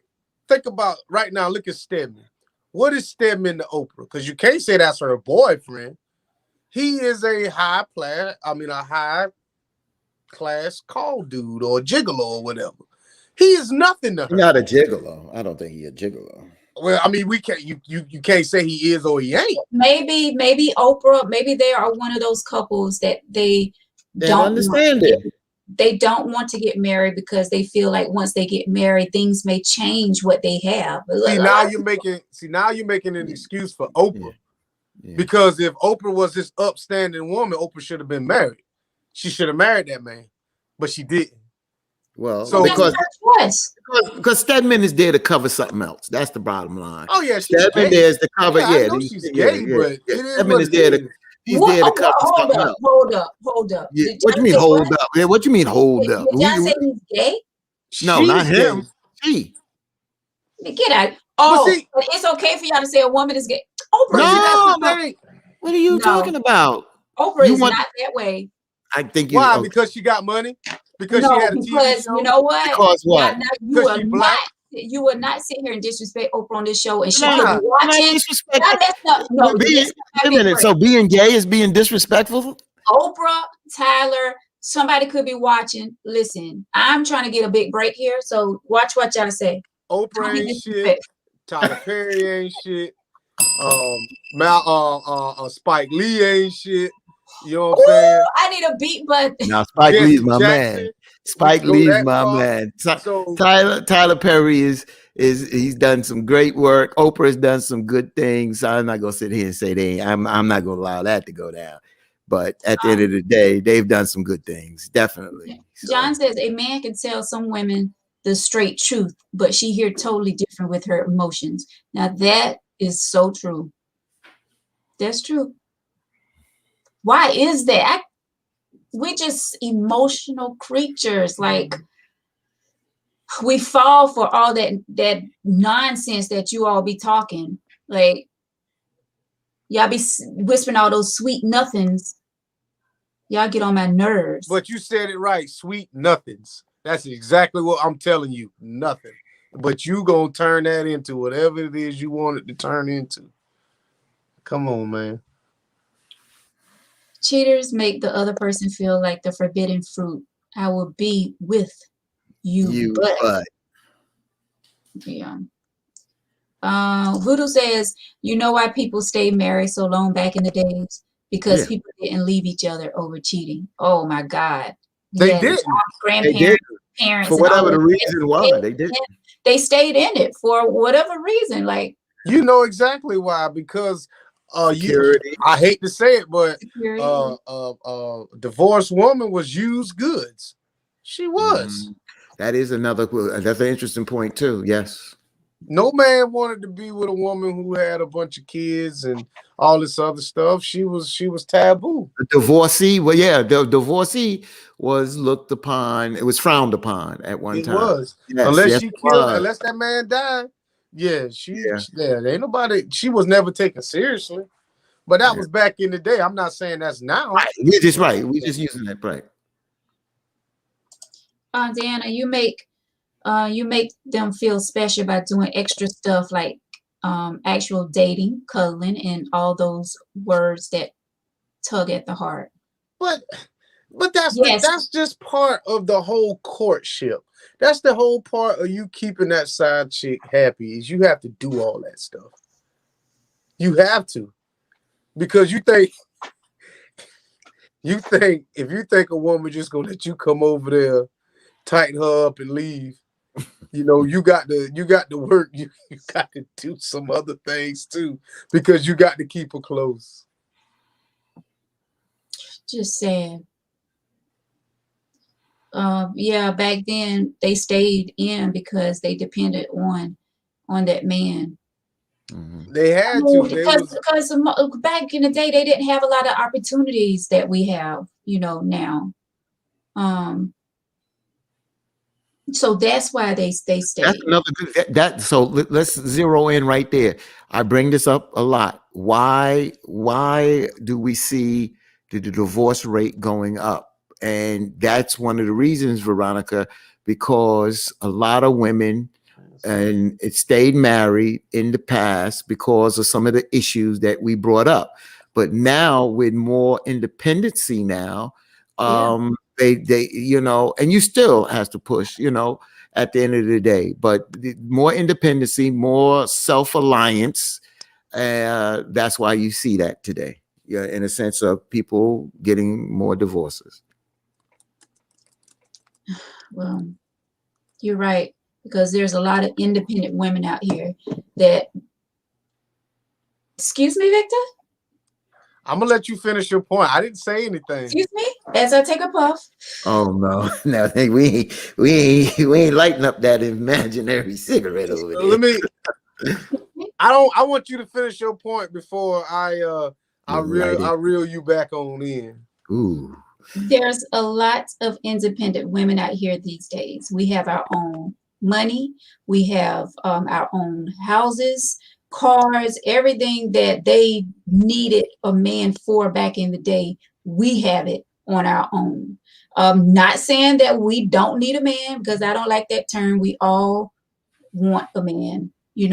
think about right now, look at Stedman. What is Stedman to Oprah? Because you can't say that's her boyfriend. He is a high class call dude or gigolo or whatever. He is nothing to He's her. not a gigolo. I don't think he's a gigolo. Well, I mean, we can't you can't say he is or he ain't. Maybe Oprah, maybe they are one of those couples that they don't understand it. They don't want to get married because they feel like once they get married, things may change what they have. See, now you're making an excuse for Oprah. Yeah. Because if Oprah was this upstanding woman, Oprah should have been married. She should have married that man, but she didn't. Well, so because Stedman is there to cover something else. That's the bottom line. Oh yeah, Stedman there is to cover. Yeah, I know she's gay, but Stedman is there to. He's there to cover something else. Hold up. Yeah, what you mean hold up? Yeah, what you mean hold up? Did John say he's gay? No, not him. She. Get out. Oh, but it's okay for y'all to say a woman is gay. Oprah no, what are you talking about? Oprah is not that way. I think you. Why? Because she got money? Because she had a TV show? You know what? Because what? You will not sit here and disrespect Oprah on this show, and she could be watching. Wait a minute. So being gay is being disrespectful? Oprah, Tyler, somebody could be watching. Listen, I'm trying to get a big break here, so watch what y'all say. Oprah ain't shit. Tyler Perry ain't shit. Spike Lee ain't shit. You know what I'm saying? I need a beat button. Now Spike Lee's my man. Spike Lee's my man. Tyler Perry he's done some great work. Oprah's done some good things. I'm not gonna sit here and say I'm not gonna allow that to go down. But at the end of the day, they've done some good things, definitely. John says a man can tell some women the straight truth, but she here totally different with her emotions. Now that is so true. That's true. Why is that? We just emotional creatures. Like we fall for all that nonsense that you all be talking. Like y'all be whispering all those sweet nothings. Y'all get on my nerves. But you said it right, sweet nothings. That's exactly what I'm telling you. Nothing. But you gonna turn that into whatever it is you want it to turn into. Come on, man. Cheaters make the other person feel like the forbidden fruit. I will be with you, but. Yeah. Voodoo says, you know why people stay married so long back in the days? Because people didn't leave each other over cheating. Oh my God. They did. Grandparents, parents. For whatever the reason was, they did. They stayed in it for whatever reason. Like, you know exactly why, because I hate to say it, but divorced woman was used goods. She was. That's an interesting point too. Yes. No man wanted to be with a woman who had a bunch of kids and all this other stuff. She was taboo. The divorcee, the divorcee was looked upon. It was frowned upon at one time. It was. Yes, unless that man died. Yeah, ain't nobody. She was never taken seriously. But that was back in the day. I'm not saying that's now. Right. We're just right. We're just using that right. Deanna, you make them feel special by doing extra stuff like actual dating, cuddling, and all those words that tug at the heart. But that's just part of the whole courtship. That's the whole part of you keeping that side chick happy is you have to do all that stuff. You have to. Because you think if you think a woman just gonna let you come over there, tighten her up and leave, you know, you got to work. You got to do some other things too, because you got to keep her close. Just sad. Yeah, back then they stayed in because they depended on that man. They I had mean, to. They was because back in the day they didn't have a lot of opportunities that we have, now. Um, so that's why they That's stayed. another good so let's zero in right there. I bring this up a lot. Why do we see the divorce rate going up? And that's one of the reasons, Veronica, because a lot of women and it stayed married in the past because of some of the issues that we brought up. But now with more independency now, Yeah. they and you still has to push, at the end of the day. But more independency, more self-alliance. That's why you see that today. Yeah, in a sense of people getting more divorces. Well, you're right, because there's a lot of independent women out here that. Excuse me, Victor. I'm gonna let you finish your point. I didn't say anything. Excuse me, as I take a puff. Oh no, no, we ain't lighting up that imaginary cigarette over there. Let me. I want you to finish your point before I reel you back on in. Ooh. There's a lot of independent women out here these days. We have our own money. We have our own houses, cars, everything that they needed a man for back in the day. We have it on our own. Not saying that we don't need a man, because I don't like that term. We all want a man. We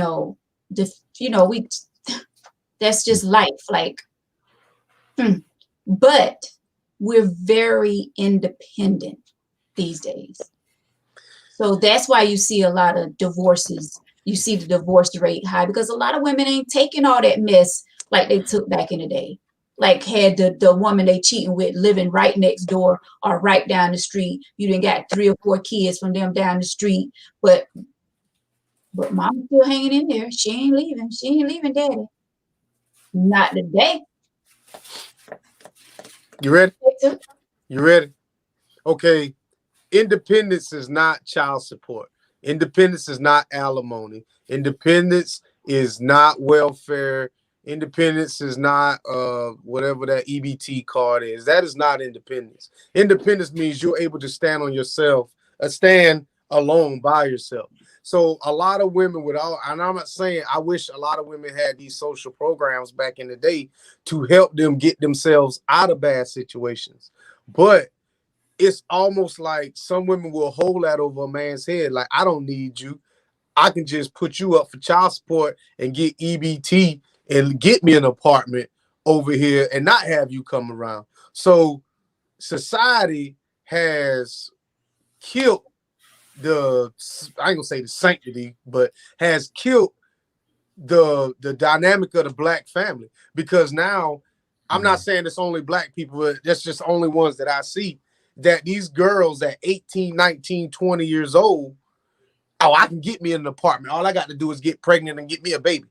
that's just life. Like, but we're very independent these days. So that's why you see a lot of divorces. You see the divorce rate high because a lot of women ain't taking all that mess like they took back in the day. Like, had the woman they cheating with living right next door or right down the street. You done got 3 or 4 kids from them down the street, but mom's still hanging in there. She ain't leaving. She ain't leaving daddy. Not today. You ready? You ready? Okay. Independence is not child support. Independence is not alimony. Independence is not welfare. Independence is not whatever that EBT card is. That is not independence. Independence means you're able to stand on yourself, stand alone by yourself. So a lot of women and I'm not saying I wish a lot of women had these social programs back in the day to help them get themselves out of bad situations. But it's almost like some women will hold that over a man's head. Like, I don't need you. I can just put you up for child support and get EBT and get me an apartment over here and not have you come around. So society has killed I ain't gonna say the sanctity, but has killed the dynamic of the black family. Because now, I'm not saying it's only black people, but that's just only ones that I see, that these girls at 18, 19, 20 years old, I can get me an apartment. All I got to do is get pregnant and get me a baby.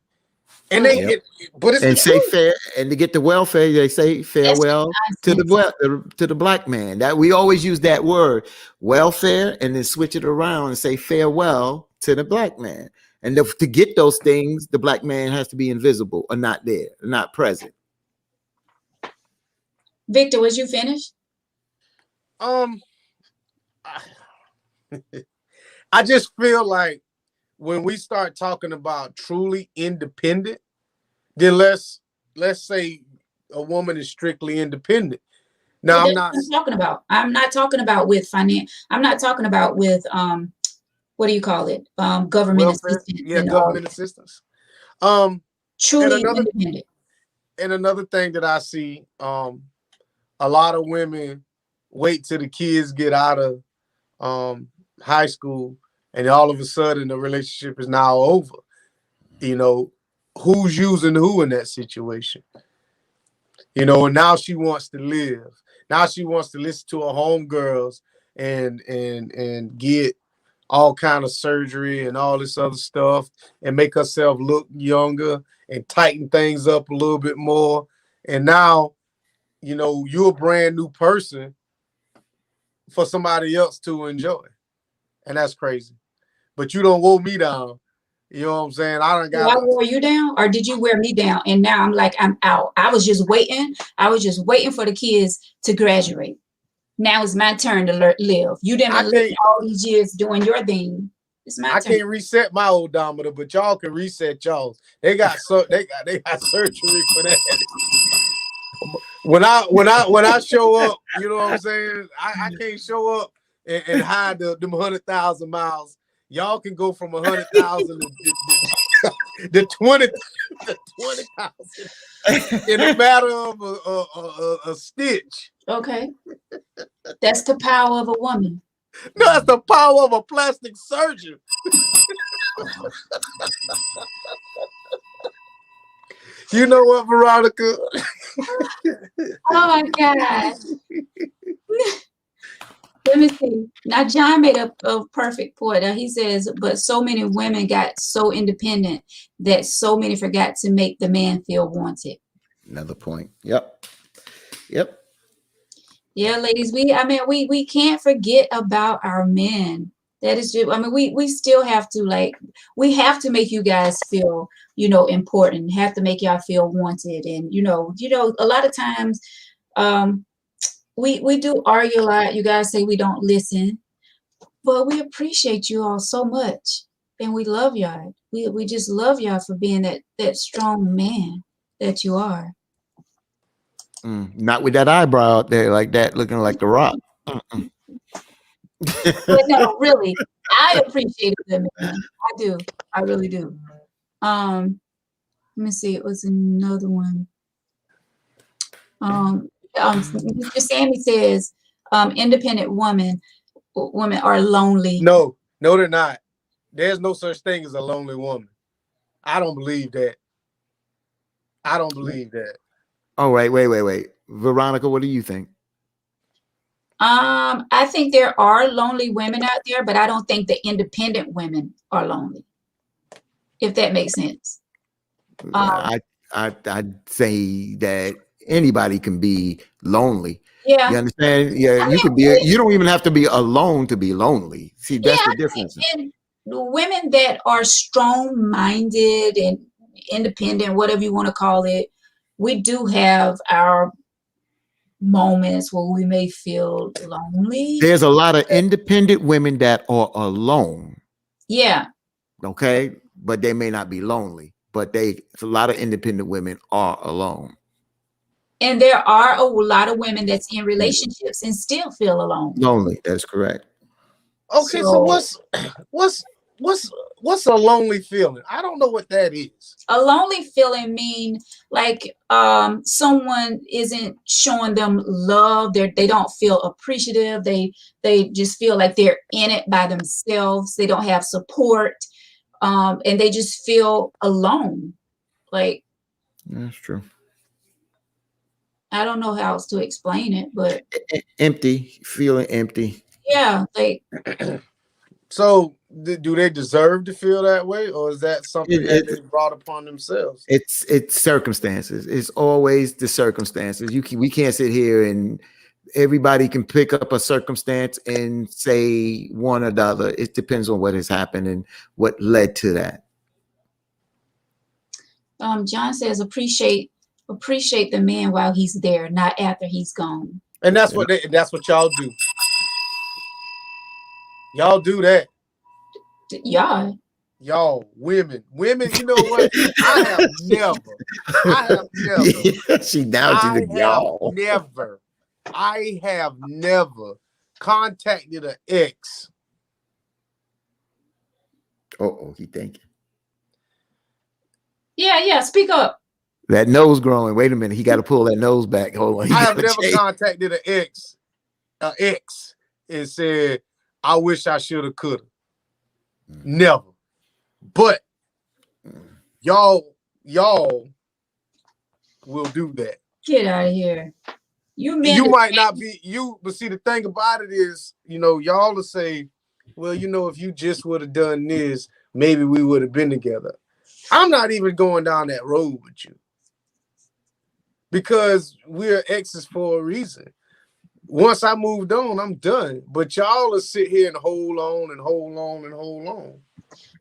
And but it's and the say truth. fair, and to get the welfare, they say farewell to the black man. That we always use that word, welfare, and then switch it around and say farewell to the black man. And to get those things, the black man has to be invisible or not there, not present. Victor, was you finished? I just feel like when we start talking about truly independent, then let's say a woman is strictly independent. Now, Well, that's what I'm talking about. I'm not talking about with finance. I'm not talking about with what do you call it? Government welfare, assistance yeah, and all. government assistance. Truly independent. And another thing that I see, a lot of women wait till the kids get out of high school, and all of a sudden the relationship is now over. Who's using who in that situation? And now she wants to live. Now she wants to listen to her homegirls and get all kind of surgery and all this other stuff and make herself look younger and tighten things up a little bit more. And now you know, you're a brand new person for somebody else to enjoy. And that's crazy. But you don't wore me down. You know what I'm saying? I done Do I got wore you down, or did you wear me down? And now I'm like, I'm out. I was just waiting. I was just waiting for the kids to graduate. Now it's my turn to live. You I didn't live can't all these years doing your thing. It's my I turn. can't reset my odometer, but y'all can reset y'all's. They got surgery for that. When I show up, you know what I'm saying? I can't show up and hide them 100,000 miles. Y'all can go from 100,000 to 20,000 in a matter of a stitch. Okay. That's the power of a woman. No, that's the power of a plastic surgeon. You know what, Veronica? Oh my God. Let me see. Now, John made a perfect point. He says, but so many women got so independent that so many forgot to make the man feel wanted. Another point. Yep. Yep. Yeah, ladies, we can't forget about our men. That is just, we still have to, like, we have to make you guys feel, important, have to make y'all feel wanted. And, a lot of times, we do argue a lot. You guys say we don't listen, but we appreciate you all so much. And we love y'all. We just love y'all for being that strong man that you are. Not with that eyebrow out there like that, looking like the Rock. But no, really, I appreciate it, man. I do. I really do. Let me see. It was another one. Mr. Sammy says, independent women are lonely. No, they're not. There's no such thing as a lonely woman. I don't believe that. I don't believe that. Oh, wait. Veronica, what do you think? I think there are lonely women out there, but I don't think the independent women are lonely, if that makes sense. I'd say that anybody can be lonely. Yeah. You understand? Yeah, you could be. You don't even have to be alone to be lonely. See, that's the difference. And the women that are strong-minded and independent, whatever you want to call it, we do have our moments where we may feel lonely. There's a lot of independent women that are alone. Yeah. Okay, but they may not be lonely. But a lot of independent women are alone. And there are a lot of women that's in relationships and still feel alone. Lonely, that's correct. Okay, so what's a lonely feeling? I don't know what that is. A lonely feeling mean like someone isn't showing them love. They don't feel appreciative. They just feel like they're in it by themselves. They don't have support, and they just feel alone. Like, that's true. I don't know how else to explain it, but empty, feeling empty. Yeah, like. So, do they deserve to feel that way, or is that something that they brought upon themselves? It's circumstances. It's always the circumstances. We can't sit here and everybody can pick up a circumstance and say one or the other. It depends on what has happened and what led to that. John says appreciate the man while he's there, not after he's gone. And that's what y'all do. Y'all do that. Y'all women, you know what? I have never. I have never contacted an ex. He thinking. Yeah, speak up. That nose growing. Wait a minute, he got to pull that nose back. Hold on. I have never contacted an ex, and said, I wish I should have, could have. Never. But y'all will do that. Get out of here. You might not be you, but see, the thing about it is, y'all will say, well, if you just would have done this, maybe we would have been together. I'm not even going down that road with you. because we're exes for a reason. Once I moved on, I'm done. But y'all will sit here and hold on and hold on and hold on.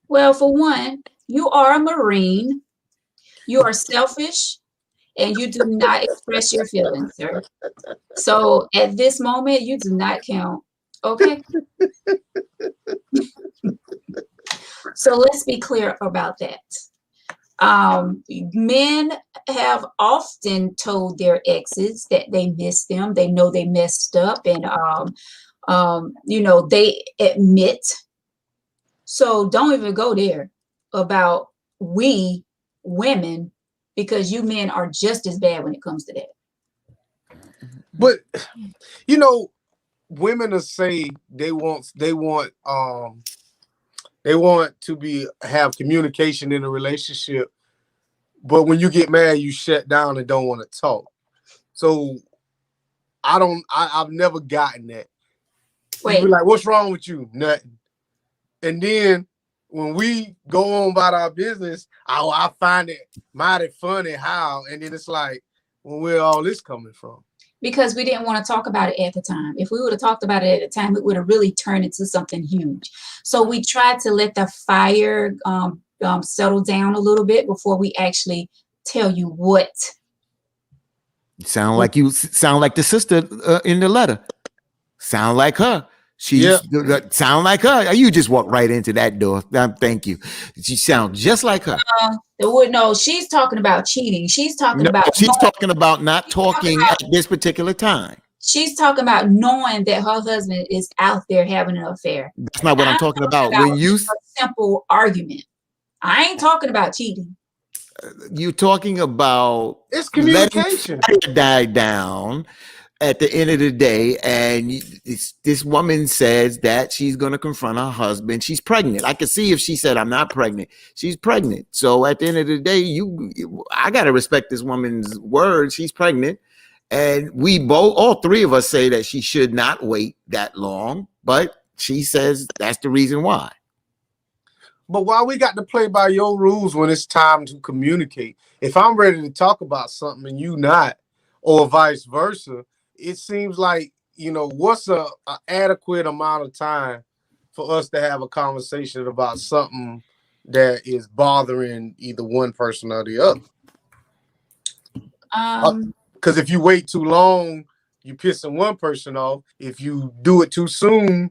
Well, for one, you are a Marine. You are selfish and you do not express your feelings, sir. So at this moment, you do not count. Okay. So let's be clear about that. Men have often told their exes that they miss them. They know they messed up, and they admit. So don't even go there about we women, because you men are just as bad when it comes to that. But women will say they want to have communication in a relationship, but when you get mad, you shut down and don't want to talk. So I've never gotten that. You be like, what's wrong with you? Nothing. And then when we go on about our business, I find it mighty funny how, and then it's like, well, where all this coming from? Because we didn't want to talk about it at the time. If we would have talked about it at the time, it would have really turned into something huge. So we tried to let the fire settle down a little bit before we actually tell you what. Sound like the sister in the letter. Sound like her. Sound like her. You just walk right into that door. Thank you. She sounds just like her. No, she's talking about cheating. She's talking about not talking at this particular time. She's talking about knowing that her husband is out there having an affair. That's not what I'm talking about. When you a simple argument, I ain't talking about cheating. You're talking about it's communication. Letting die down at the end of the day, and this woman says that she's going to confront her husband. She's pregnant. I could see if she said, I'm not pregnant. She's pregnant. So at the end of the day, I got to respect this woman's word. She's pregnant. And all three of us say that she should not wait that long, but she says that's the reason why. But why we got to play by your rules when it's time to communicate? If I'm ready to talk about something and you not, or vice versa, it seems like, what's a adequate amount of time for us to have a conversation about something that is bothering either one person or the other? Because if you wait too long, you're pissing one person off. If you do it too soon,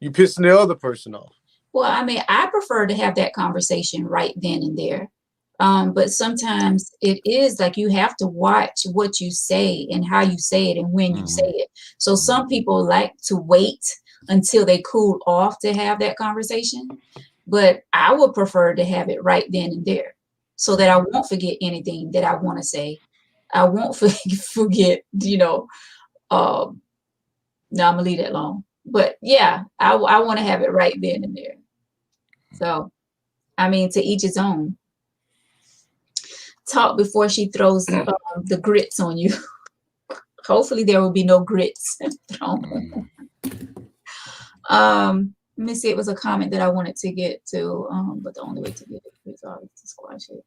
you're pissing the other person off. Well, I mean, I prefer to have that conversation right then and there. But sometimes it is like you have to watch what you say and how you say it and when you say it. So some people like to wait until they cool off to have that conversation. But I would prefer to have it right then and there so that I won't forget anything that I want to say. I won't forget, no, I'm going to leave that alone. But yeah, I want to have it right then and there. So, I mean, to each his own. Talk before she throws the grits on you. Hopefully there will be no grits thrown. Let me see. It was a comment that I wanted to get to, but the only way to get it is always to squash it.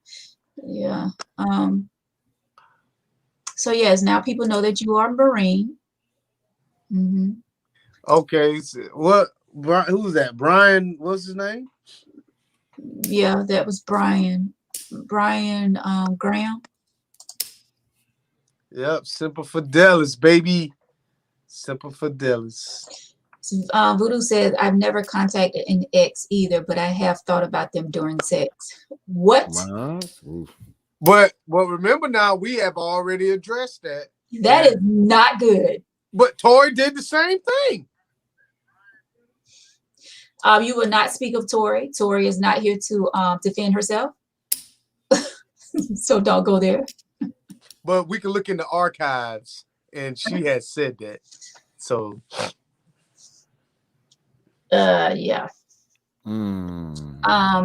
Yeah. So yes, now people know that you are Marine. Mm-hmm. Okay. So who's that? Brian, what's his name? Yeah, that was Brian. Brian Graham. Yep, Simple Fidelis, baby. Simple Fidelis. Voodoo says, I've never contacted an ex either, but I have thought about them during sex. What? But remember now, we have already addressed that. That is not good. But Tori did the same thing. You will not speak of Tori. Tori is not here to defend herself. So don't go there. But we can look in the archives, and she has said that. So. Yeah.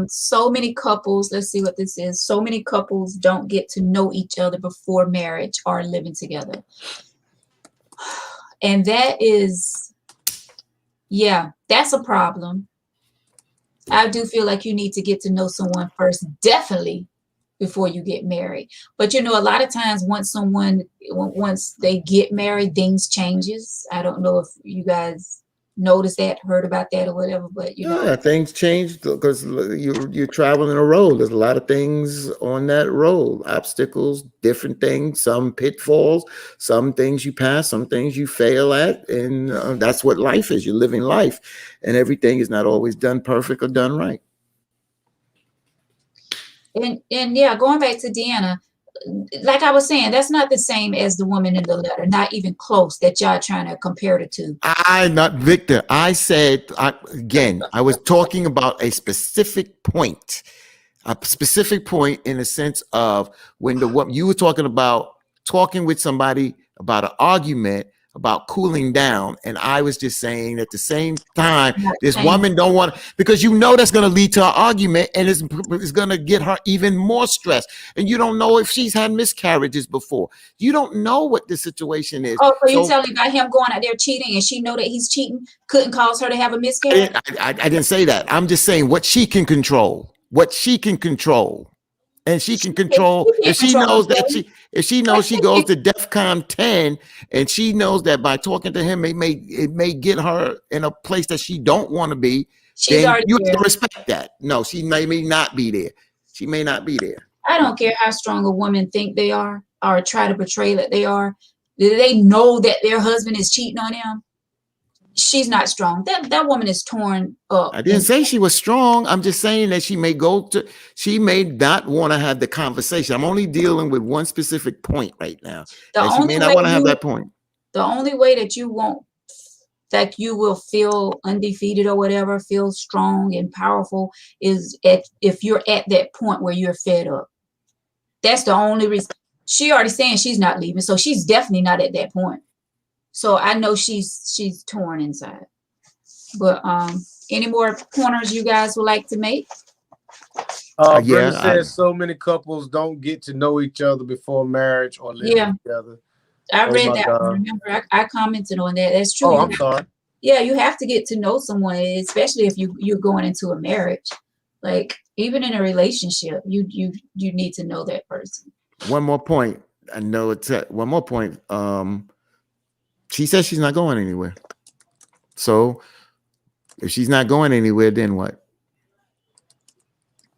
So many couples, let's see what this is. So many couples don't get to know each other before marriage or living together. And that is, yeah, that's a problem. I do feel like you need to get to know someone first, definitely before you get married. But a lot of times once they get married, things changes. I don't know if you guys noticed that, heard about that or whatever, but Yeah, things change because you're traveling a road. There's a lot of things on that road, obstacles, different things, some pitfalls, some things you pass, some things you fail at, and that's what life is. You're living life, and everything is not always done perfect or done right. and yeah, going back to Deanna, like I was saying, that's not the same as the woman in the letter, not even close, that y'all trying to compare the two. Not Victor. I said, again, I was talking about a specific point in the sense of when the woman you were talking about talking with somebody about an argument about cooling down, and I was just saying at the same time, Not this the same. woman don't want because that's going to lead to an argument, and it's going to get her even more stressed. And you don't know if she's had miscarriages before. You don't know what the situation is. Oh, so you So telling me about him going out there cheating and she know that he's cheating couldn't cause her to have a miscarriage? I didn't say that. I'm just saying what she can control. What she can control. And she can control She if can't she control knows that herself. she knows she goes to DEFCON 10 and she knows that by talking to him it may get her in a place that she don't want to be, She's then already you have there. to respect that. No, she may not be there. She may not be there. I don't care how strong a woman think they are or try to portray that they are. They know that their husband is cheating on them. She's not strong. That woman is torn up. I didn't say she was strong. I'm just saying that she may not want to have the conversation. I'm only dealing with one specific point right now. The That she may only not way want to have that point. the only way that you won't that you will feel undefeated or whatever, feel strong and powerful is if you're at that point where you're fed up. That's the only reason. She already saying she's not leaving, so she's definitely not at that point. So I know she's torn inside. But any more pointers you guys would like to make? Brenda says so many couples don't get to know each other before marriage or living together. I read that one. Remember, I commented on that. That's true. Oh, I'm sorry. Yeah, you have to get to know someone, especially if you're going into a marriage. Like even in a relationship, you need to know that person. One more point. I know it's one more point. She says she's not going anywhere. So if she's not going anywhere, then what?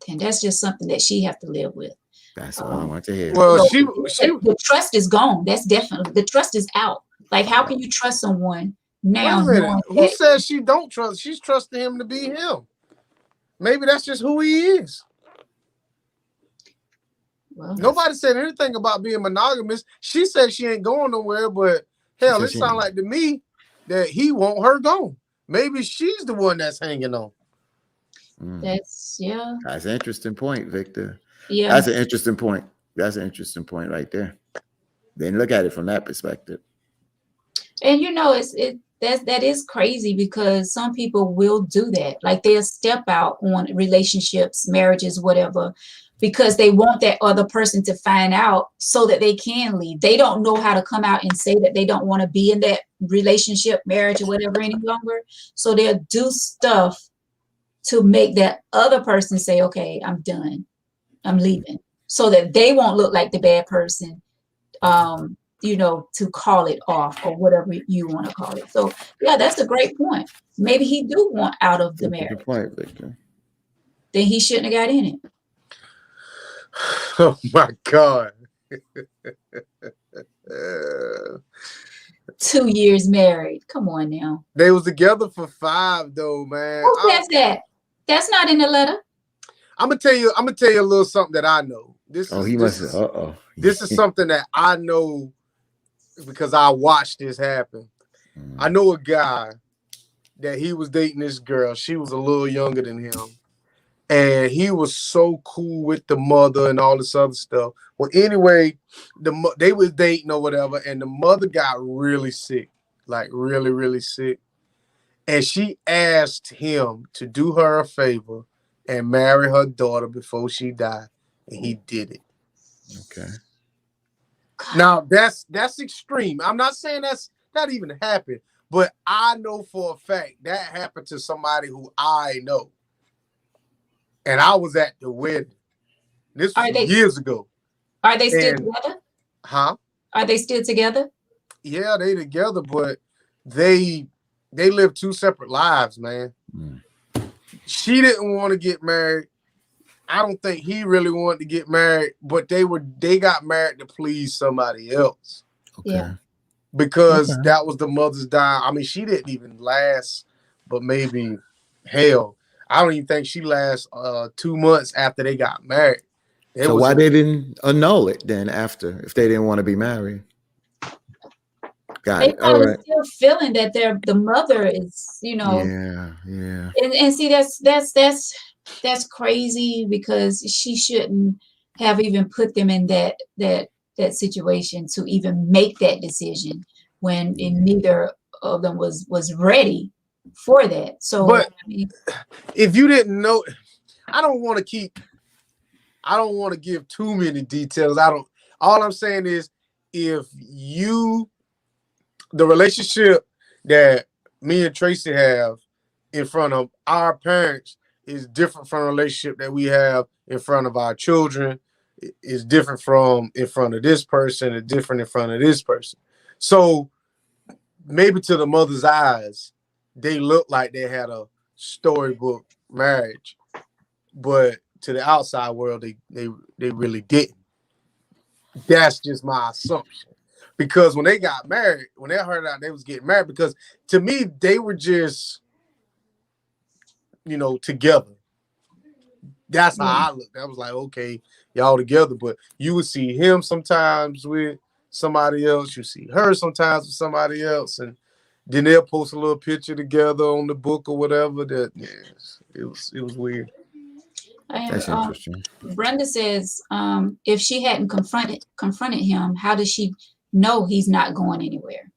And that's just something that she have to live with. That's all I want to hear. Well, the trust is gone. That's definitely the trust is out. Like how can you trust someone now? Wait a minute. Who says she don't trust? She's trusting him to be him. Maybe that's just who he is. Well, nobody said anything about being monogamous. She said she ain't going nowhere, but hell, it sounds like to me that he want her gone. Maybe she's the one that's hanging on. That's That's an interesting point, Victor. Yeah. That's an interesting point. That's an interesting point right there. Then look at it from that perspective. And that is crazy because some people will do that. Like they'll step out on relationships, marriages, whatever, because they want that other person to find out so that they can leave. They don't know how to come out and say that they don't want to be in that relationship, marriage, or whatever any longer. So they'll do stuff to make that other person say, okay, I'm done. I'm leaving. So that they won't look like the bad person, to call it off or whatever you want to call it. So yeah, that's a great point. Maybe he do want out of the marriage. Good point, Victor. Then he shouldn't have got in it. Oh my God. 2 years married. Come on now. They was together for 5 though, man. Who says that? That's not in the letter. I'm gonna tell you a little something that I know. This is something that I know because I watched this happen. I know a guy that he was dating this girl. She was a little younger than him. And he was so cool with the mother and all this other stuff. Well, anyway, they was dating or whatever, and the mother got really sick, like really, really sick. And she asked him to do her a favor and marry her daughter before she died, and he did it. Okay. Now that's extreme. I'm not saying that's not even happened, but I know for a fact that happened to somebody who I know. And I was at the wedding. This Are was they years ago. are they still And together? huh? Are they still together? Yeah, they together, but they live two separate lives, man. Mm. She didn't want to get married. I don't think he really wanted to get married, but they got married to please somebody else Yeah. Okay. because Okay. that was the mother's dying. I mean, she didn't even last, but maybe hell, I don't even think she lasts 2 months after they got married. It So was why a they didn't annul it then after if they didn't want to be married? Got They it. All probably right. still feeling that the mother is, Yeah. Yeah. and see that's crazy because she shouldn't have even put them in that situation to even make that decision when neither of them was ready for that. So but I mean, if you didn't know, I don't want to give too many details. All I'm saying is if the relationship that me and Tracy have in front of our parents is different from the relationship that we have in front of our children. Is different from in front of this person, it's different in front of this person. So maybe to the mother's eyes, they look like they had a storybook marriage, but to the outside world, they really didn't. That's just my assumption. Because when they got married, when they heard out they was getting married, because to me, they were just, together. That's how yeah, I looked. I was like, okay, y'all together. But you would see him sometimes with somebody else. You see her sometimes with somebody else. And then they'll post a little picture together on the book or whatever. That yes, it was weird. and That's interesting. Brenda says if she hadn't confronted him, how does she know he's not going anywhere?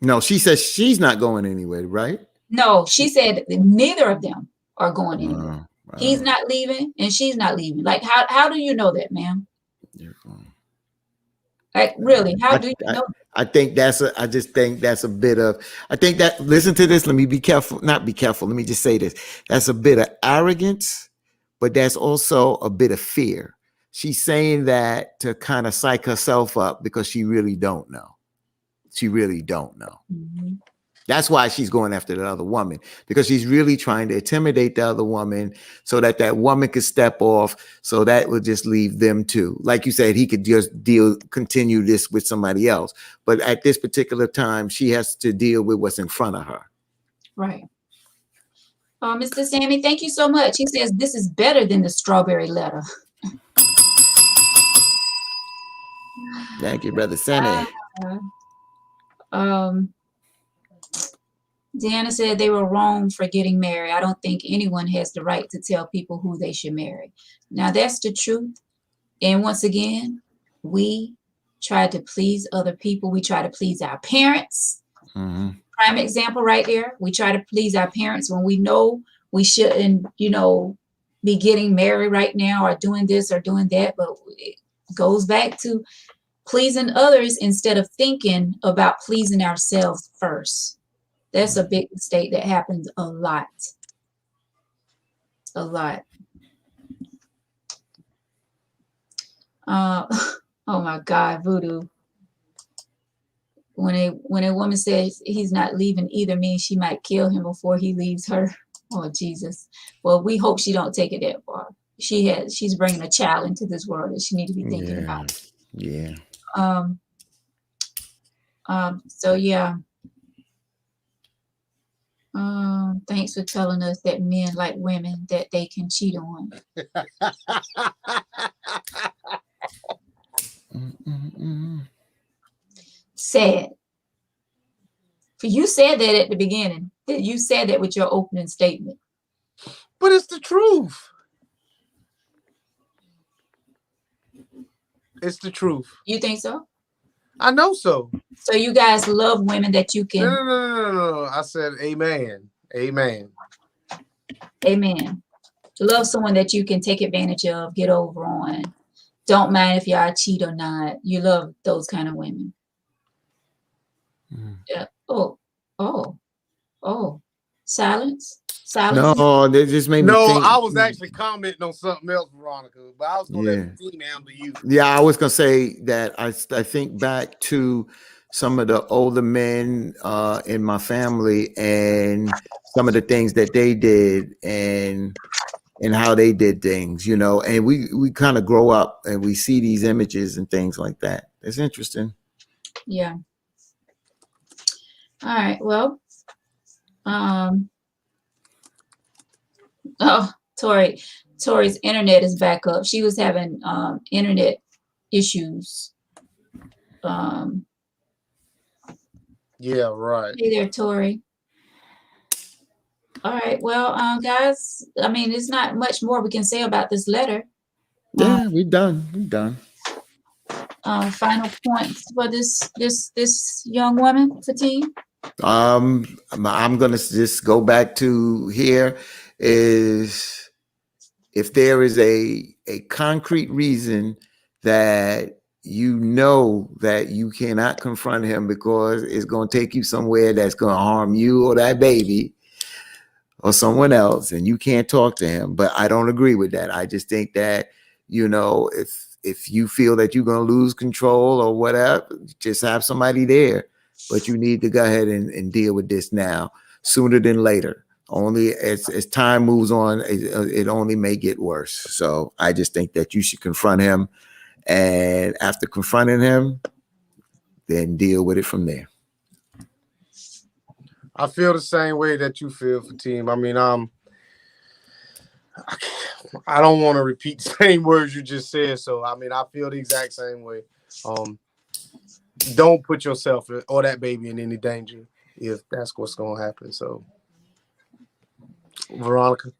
No, she says she's not going anywhere, right? No, she said that neither of them are going anywhere. Wow. He's Wow. not leaving and she's not leaving. Like how do you know that, ma'am? Like really, how I, do you I know? I think I just think that's a bit of, I think that, listen to this, let me be careful, not be careful, let me just say this. That's a bit of arrogance, but that's also a bit of fear. She's saying that to kind of psych herself up because she really don't know. She really don't know. Mhm. That's why she's going after the other woman, because she's really trying to intimidate the other woman so that that woman could step off. So that would just leave them too. Like you said, he could just continue this with somebody else. But at this particular time, she has to deal with what's in front of her. Right. Mr. Sammy, thank you so much. He says this is better than the strawberry letter. Thank you, Brother Sammy. Um, Deanna said they were wrong for getting married. I don't think anyone has the right to tell people who they should marry. Now that's the truth. And once again, we try to please other people. We try to please our parents. Mm-hmm. Prime example right there. We try to please our parents when we know we shouldn't, be getting married right now or doing this or doing that. But it goes back to pleasing others instead of thinking about pleasing ourselves first. That's a big mistake that happens a lot. A lot. Oh my God, Voodoo. When a woman says he's not leaving either means she might kill him before he leaves her. Oh Jesus. Well, we hope she don't take it that far. She's bringing a child into this world that she need to be thinking Yeah. about. Yeah. So yeah. Thanks for telling us that men like women that they can cheat on. Sad. For you said that at the beginning. You said that with your opening statement. But it's the truth. It's the truth. You think so? I know so. So you guys love women that you can. No. I said amen. Amen. Amen. Love someone that you can take advantage of, get over on. Don't mind if y'all cheat or not. You love those kind of women. Yeah. Oh. Silence. Silence. No, they just made me No, I think. was actually commenting on something else, Veronica, but I was gonna Yeah. let Fatima handle you. Yeah, I was gonna say that I think back to some of the older men in my family and some of the things that they did and how they did things, you know, and we kind of grow up and we see these images and things like that. It's interesting. Yeah. All right. Well, um, oh, Tori's internet is back up. She was having internet issues. Um, Yeah, right. hey there, Tori. All right. Well, guys, I mean, there's not much more we can say about this letter. Yeah, we done. We done. Final points for this young woman, Fatim. I'm gonna just go back to here is if there is a concrete reason that you know that you cannot confront him because it's going to take you somewhere that's going to harm you or that baby or someone else and you can't talk to him, but I don't agree with that. I just think that, you know, if you feel that you're going to lose control or whatever, just have somebody there, but you need to go ahead and deal with this now sooner than later. Only as time moves on, it only may get worse. So I just think that you should confront him, and after confronting him, then deal with it from there. I feel the same way that you feel, Fatima. I mean, I don't want to repeat the same words you just said. So I mean, I feel the exact same way. Don't put yourself or that baby in any danger if that's what's gonna happen. So, Veronica.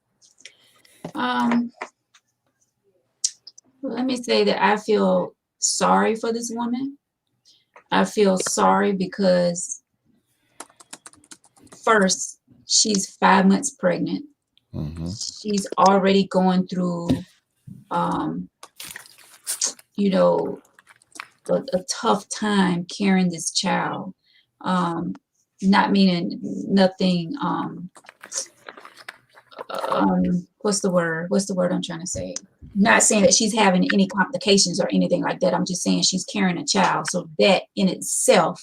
Let me say that I feel sorry for this woman. I feel sorry because first, she's 5 months pregnant. Mm-hmm. She's already going through, you know, a tough time carrying this child. Not meaning nothing. What's the word? What's the word I'm trying to say? Not saying that she's having any complications or anything like that. I'm just saying she's carrying a child. So that in itself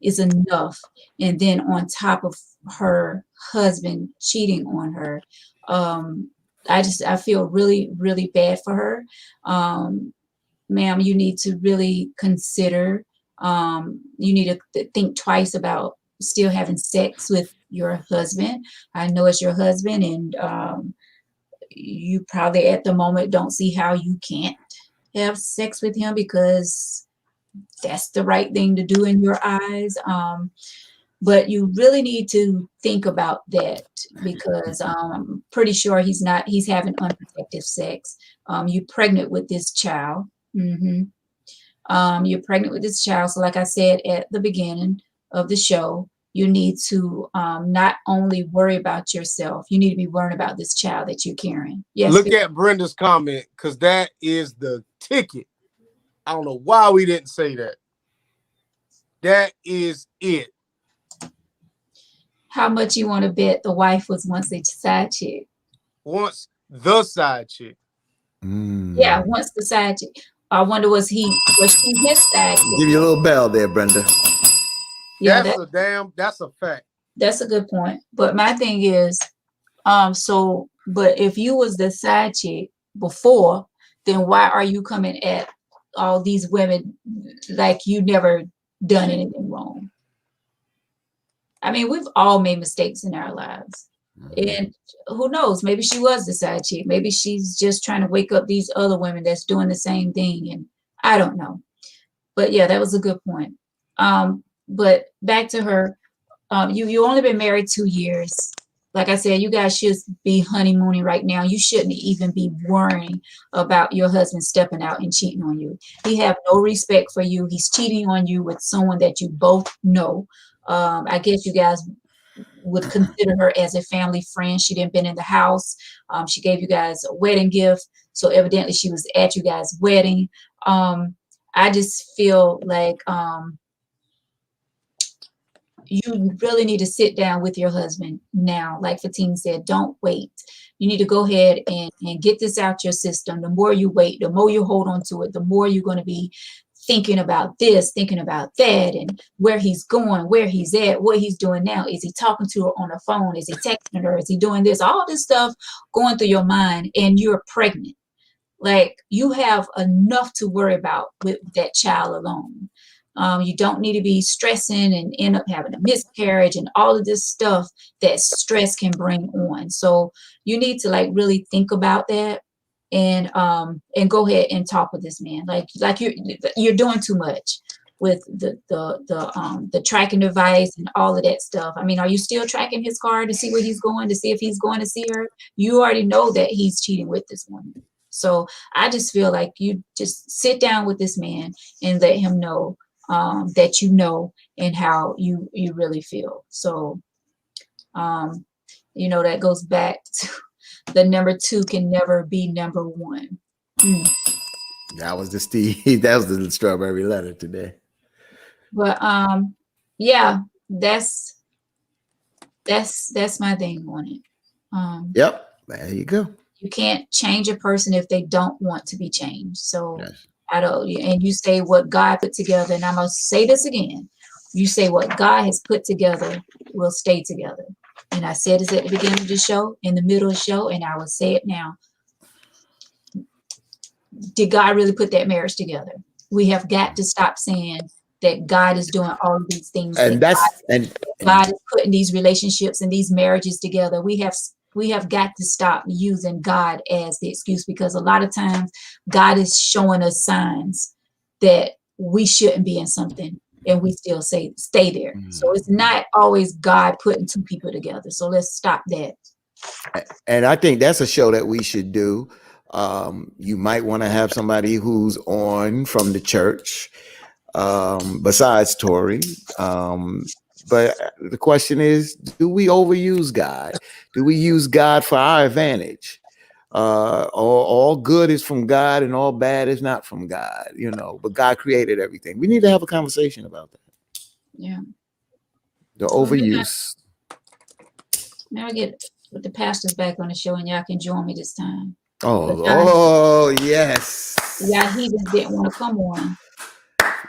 is enough. And then on top of her husband cheating on her, I feel really, really bad for her. Ma'am, you need to really consider, you need to think twice about still having sex with your husband. I know it's your husband, and you probably at the moment don't see how you can't have sex with him because that's the right thing to do in your eyes. But you really need to think about that because I'm pretty sure he's having unprotected sex. You're pregnant with this child. Mm-hmm. You're pregnant with this child. So like I said at the beginning of the show, you need to not only worry about yourself, you need to be worrying about this child that you're carrying. Yes. Look at Brenda's comment, because that is the ticket. I don't know why we didn't say that. That is it. How much you want to bet the wife was once a side chick? Once the side chick. Yeah, once the side chick. I wonder was she his side chick? Give you a little bell there, Brenda. Yeah, that's a fact. That's a good point. But my thing is, but if you was the side chick before, then why are you coming at all these women like you never done anything wrong? I mean, we've all made mistakes in our lives. And who knows, maybe she was the side chick. Maybe she's just trying to wake up these other women that's doing the same thing. And I don't know. But yeah, that was a good point. But back to her, you only been married 2 years. Like I said, you guys should be honeymooning right now. You shouldn't even be worrying about your husband stepping out and cheating on you. He have no respect for you. He's cheating on you with someone that you both know. I guess you guys would consider her as a family friend. She didn't been in the house. She gave you guys a wedding gift. So evidently she was at you guys' wedding. I just feel like, you really need to sit down with your husband now. Like Fatine said, don't wait. You need to go ahead and get this out your system. The more you wait, the more you hold on to it, the more you're going to be thinking about this, thinking about that, and where he's going, where he's at, what he's doing now. Is he talking to her on the phone? Is he texting her? Is he doing this? All this stuff going through your mind, and you're pregnant. Like, you have enough to worry about with that child alone. You don't need to be stressing and end up having a miscarriage and all of this stuff that stress can bring on. So you need to like really think about that and go ahead and talk with this man. Like you're doing too much with the tracking device and all of that stuff. I mean, are you still tracking his car to see where he's going, to see if he's going to see her? You already know that he's cheating with this woman. So I just feel like you just sit down with this man and let him know that you know and how you really feel. So, that goes back to the number 2 can never be number 1. That was the Steve. That was the strawberry letter today. But yeah, that's my thing on it. Yep, there you go. You can't change a person if they don't want to be changed. So Yes. and you say what God put together, and I'm gonna say this again. You say what God has put together will stay together. And I said this at the beginning of the show, in the middle of the show, and I will say it now. Did God really put that marriage together? We have got to stop saying that God is doing all of these things. And God is putting these relationships and these marriages together. We have got to stop using God as the excuse, because a lot of times God is showing us signs that we shouldn't be in something, and we still say stay there. So it's not always God putting 2 people together. So let's stop that. And I think that's a show that we should do. You might want to have somebody who's on from the church, besides Tori. But the question is, do we overuse God? Do we use God for our advantage? All good is from God and all bad is not from God, but God created everything. We need to have a conversation about that. Yeah. The overuse. Now I get the pastors back on the show, and y'all can join me this time. Oh, yes. Yeah, he just didn't want to come on.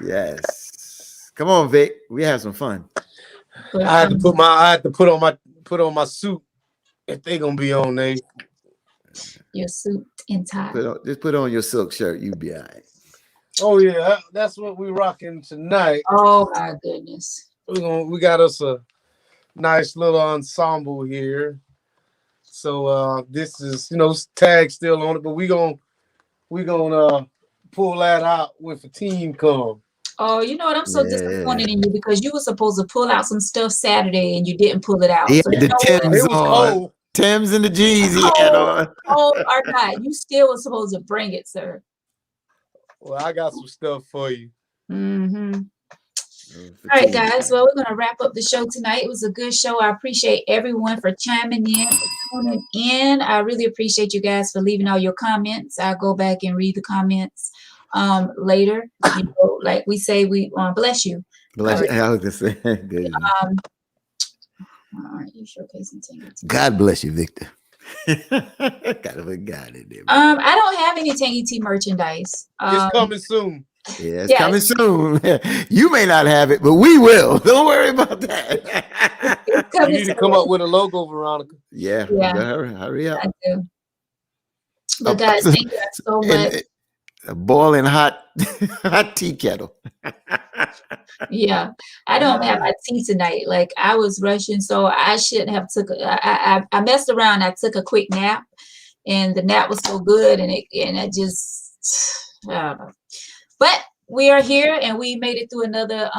Yes. Come on, Vic. We have some fun. But, I had to put on my suit if they gonna be on there. Your suit and tie. Just put on your silk shirt. You be all right. Oh yeah, that's what we rocking tonight. Oh my goodness. We got us a nice little ensemble here. So this is tag still on it, but we gonna pull that out when the team come. Oh, you know what? I'm so disappointed in you, because you were supposed to pull out some stuff Saturday and you didn't pull it out. He So had the Timbs on. Cold. Timbs and the G's he had on. Oh, or not. You still were supposed to bring it, sir. Well, I got some stuff for you. Mm-hmm. All right, guys. Well, we're going to wrap up the show tonight. It was a good show. I appreciate everyone for chiming in, for tuning in. I really appreciate you guys for leaving all your comments. I'll go back and read the comments later. Like we say, we bless you. Bless you. I was just saying, good. Aren't you showcasing Tangy? God bless you, Victor. Gotta put God in there. I don't have any Tangy Tea merchandise. It's coming soon. Yeah, it's coming soon. You may not have it, but we will. Don't worry about that. You need to come up with a logo, Veronica. Yeah. Hurry up. I do. But guys, thank you so much. A boiling hot tea kettle. Yeah, I don't have my tea tonight. Like, I was rushing, so I shouldn't have I messed around. I took a quick nap, and the nap was so good, and I just I don't know. But we are here, and we made it through another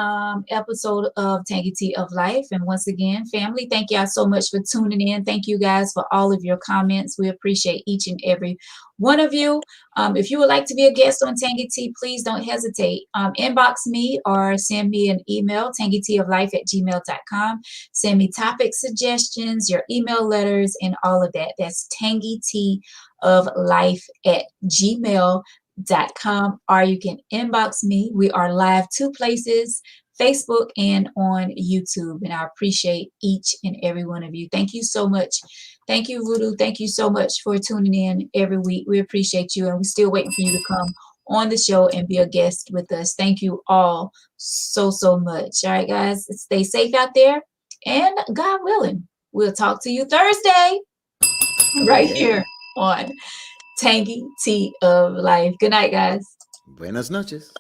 episode of Tangy Tea of Life. And once again, family, thank y'all so much for tuning in. Thank you guys for all of your comments. We appreciate each and every one of you. If you would like to be a guest on Tangy Tea, please don't hesitate. Inbox me or send me an email, tangyteaoflife@gmail.com. Send me topic suggestions, your email letters, and all of that. That's tangyteaoflife@gmail.com, or you can inbox me. We are live 2 places, Facebook and on YouTube. And I appreciate each and every one of you. Thank you so much. Thank you, Voodoo. Thank you so much for tuning in every week. We appreciate you, and we're still waiting for you to come on the show and be a guest with us. Thank you all so, so much. All right, guys, stay safe out there, and God willing, we'll talk to you Thursday right here on Tangy Tea of Life. Good night, guys. Buenas noches.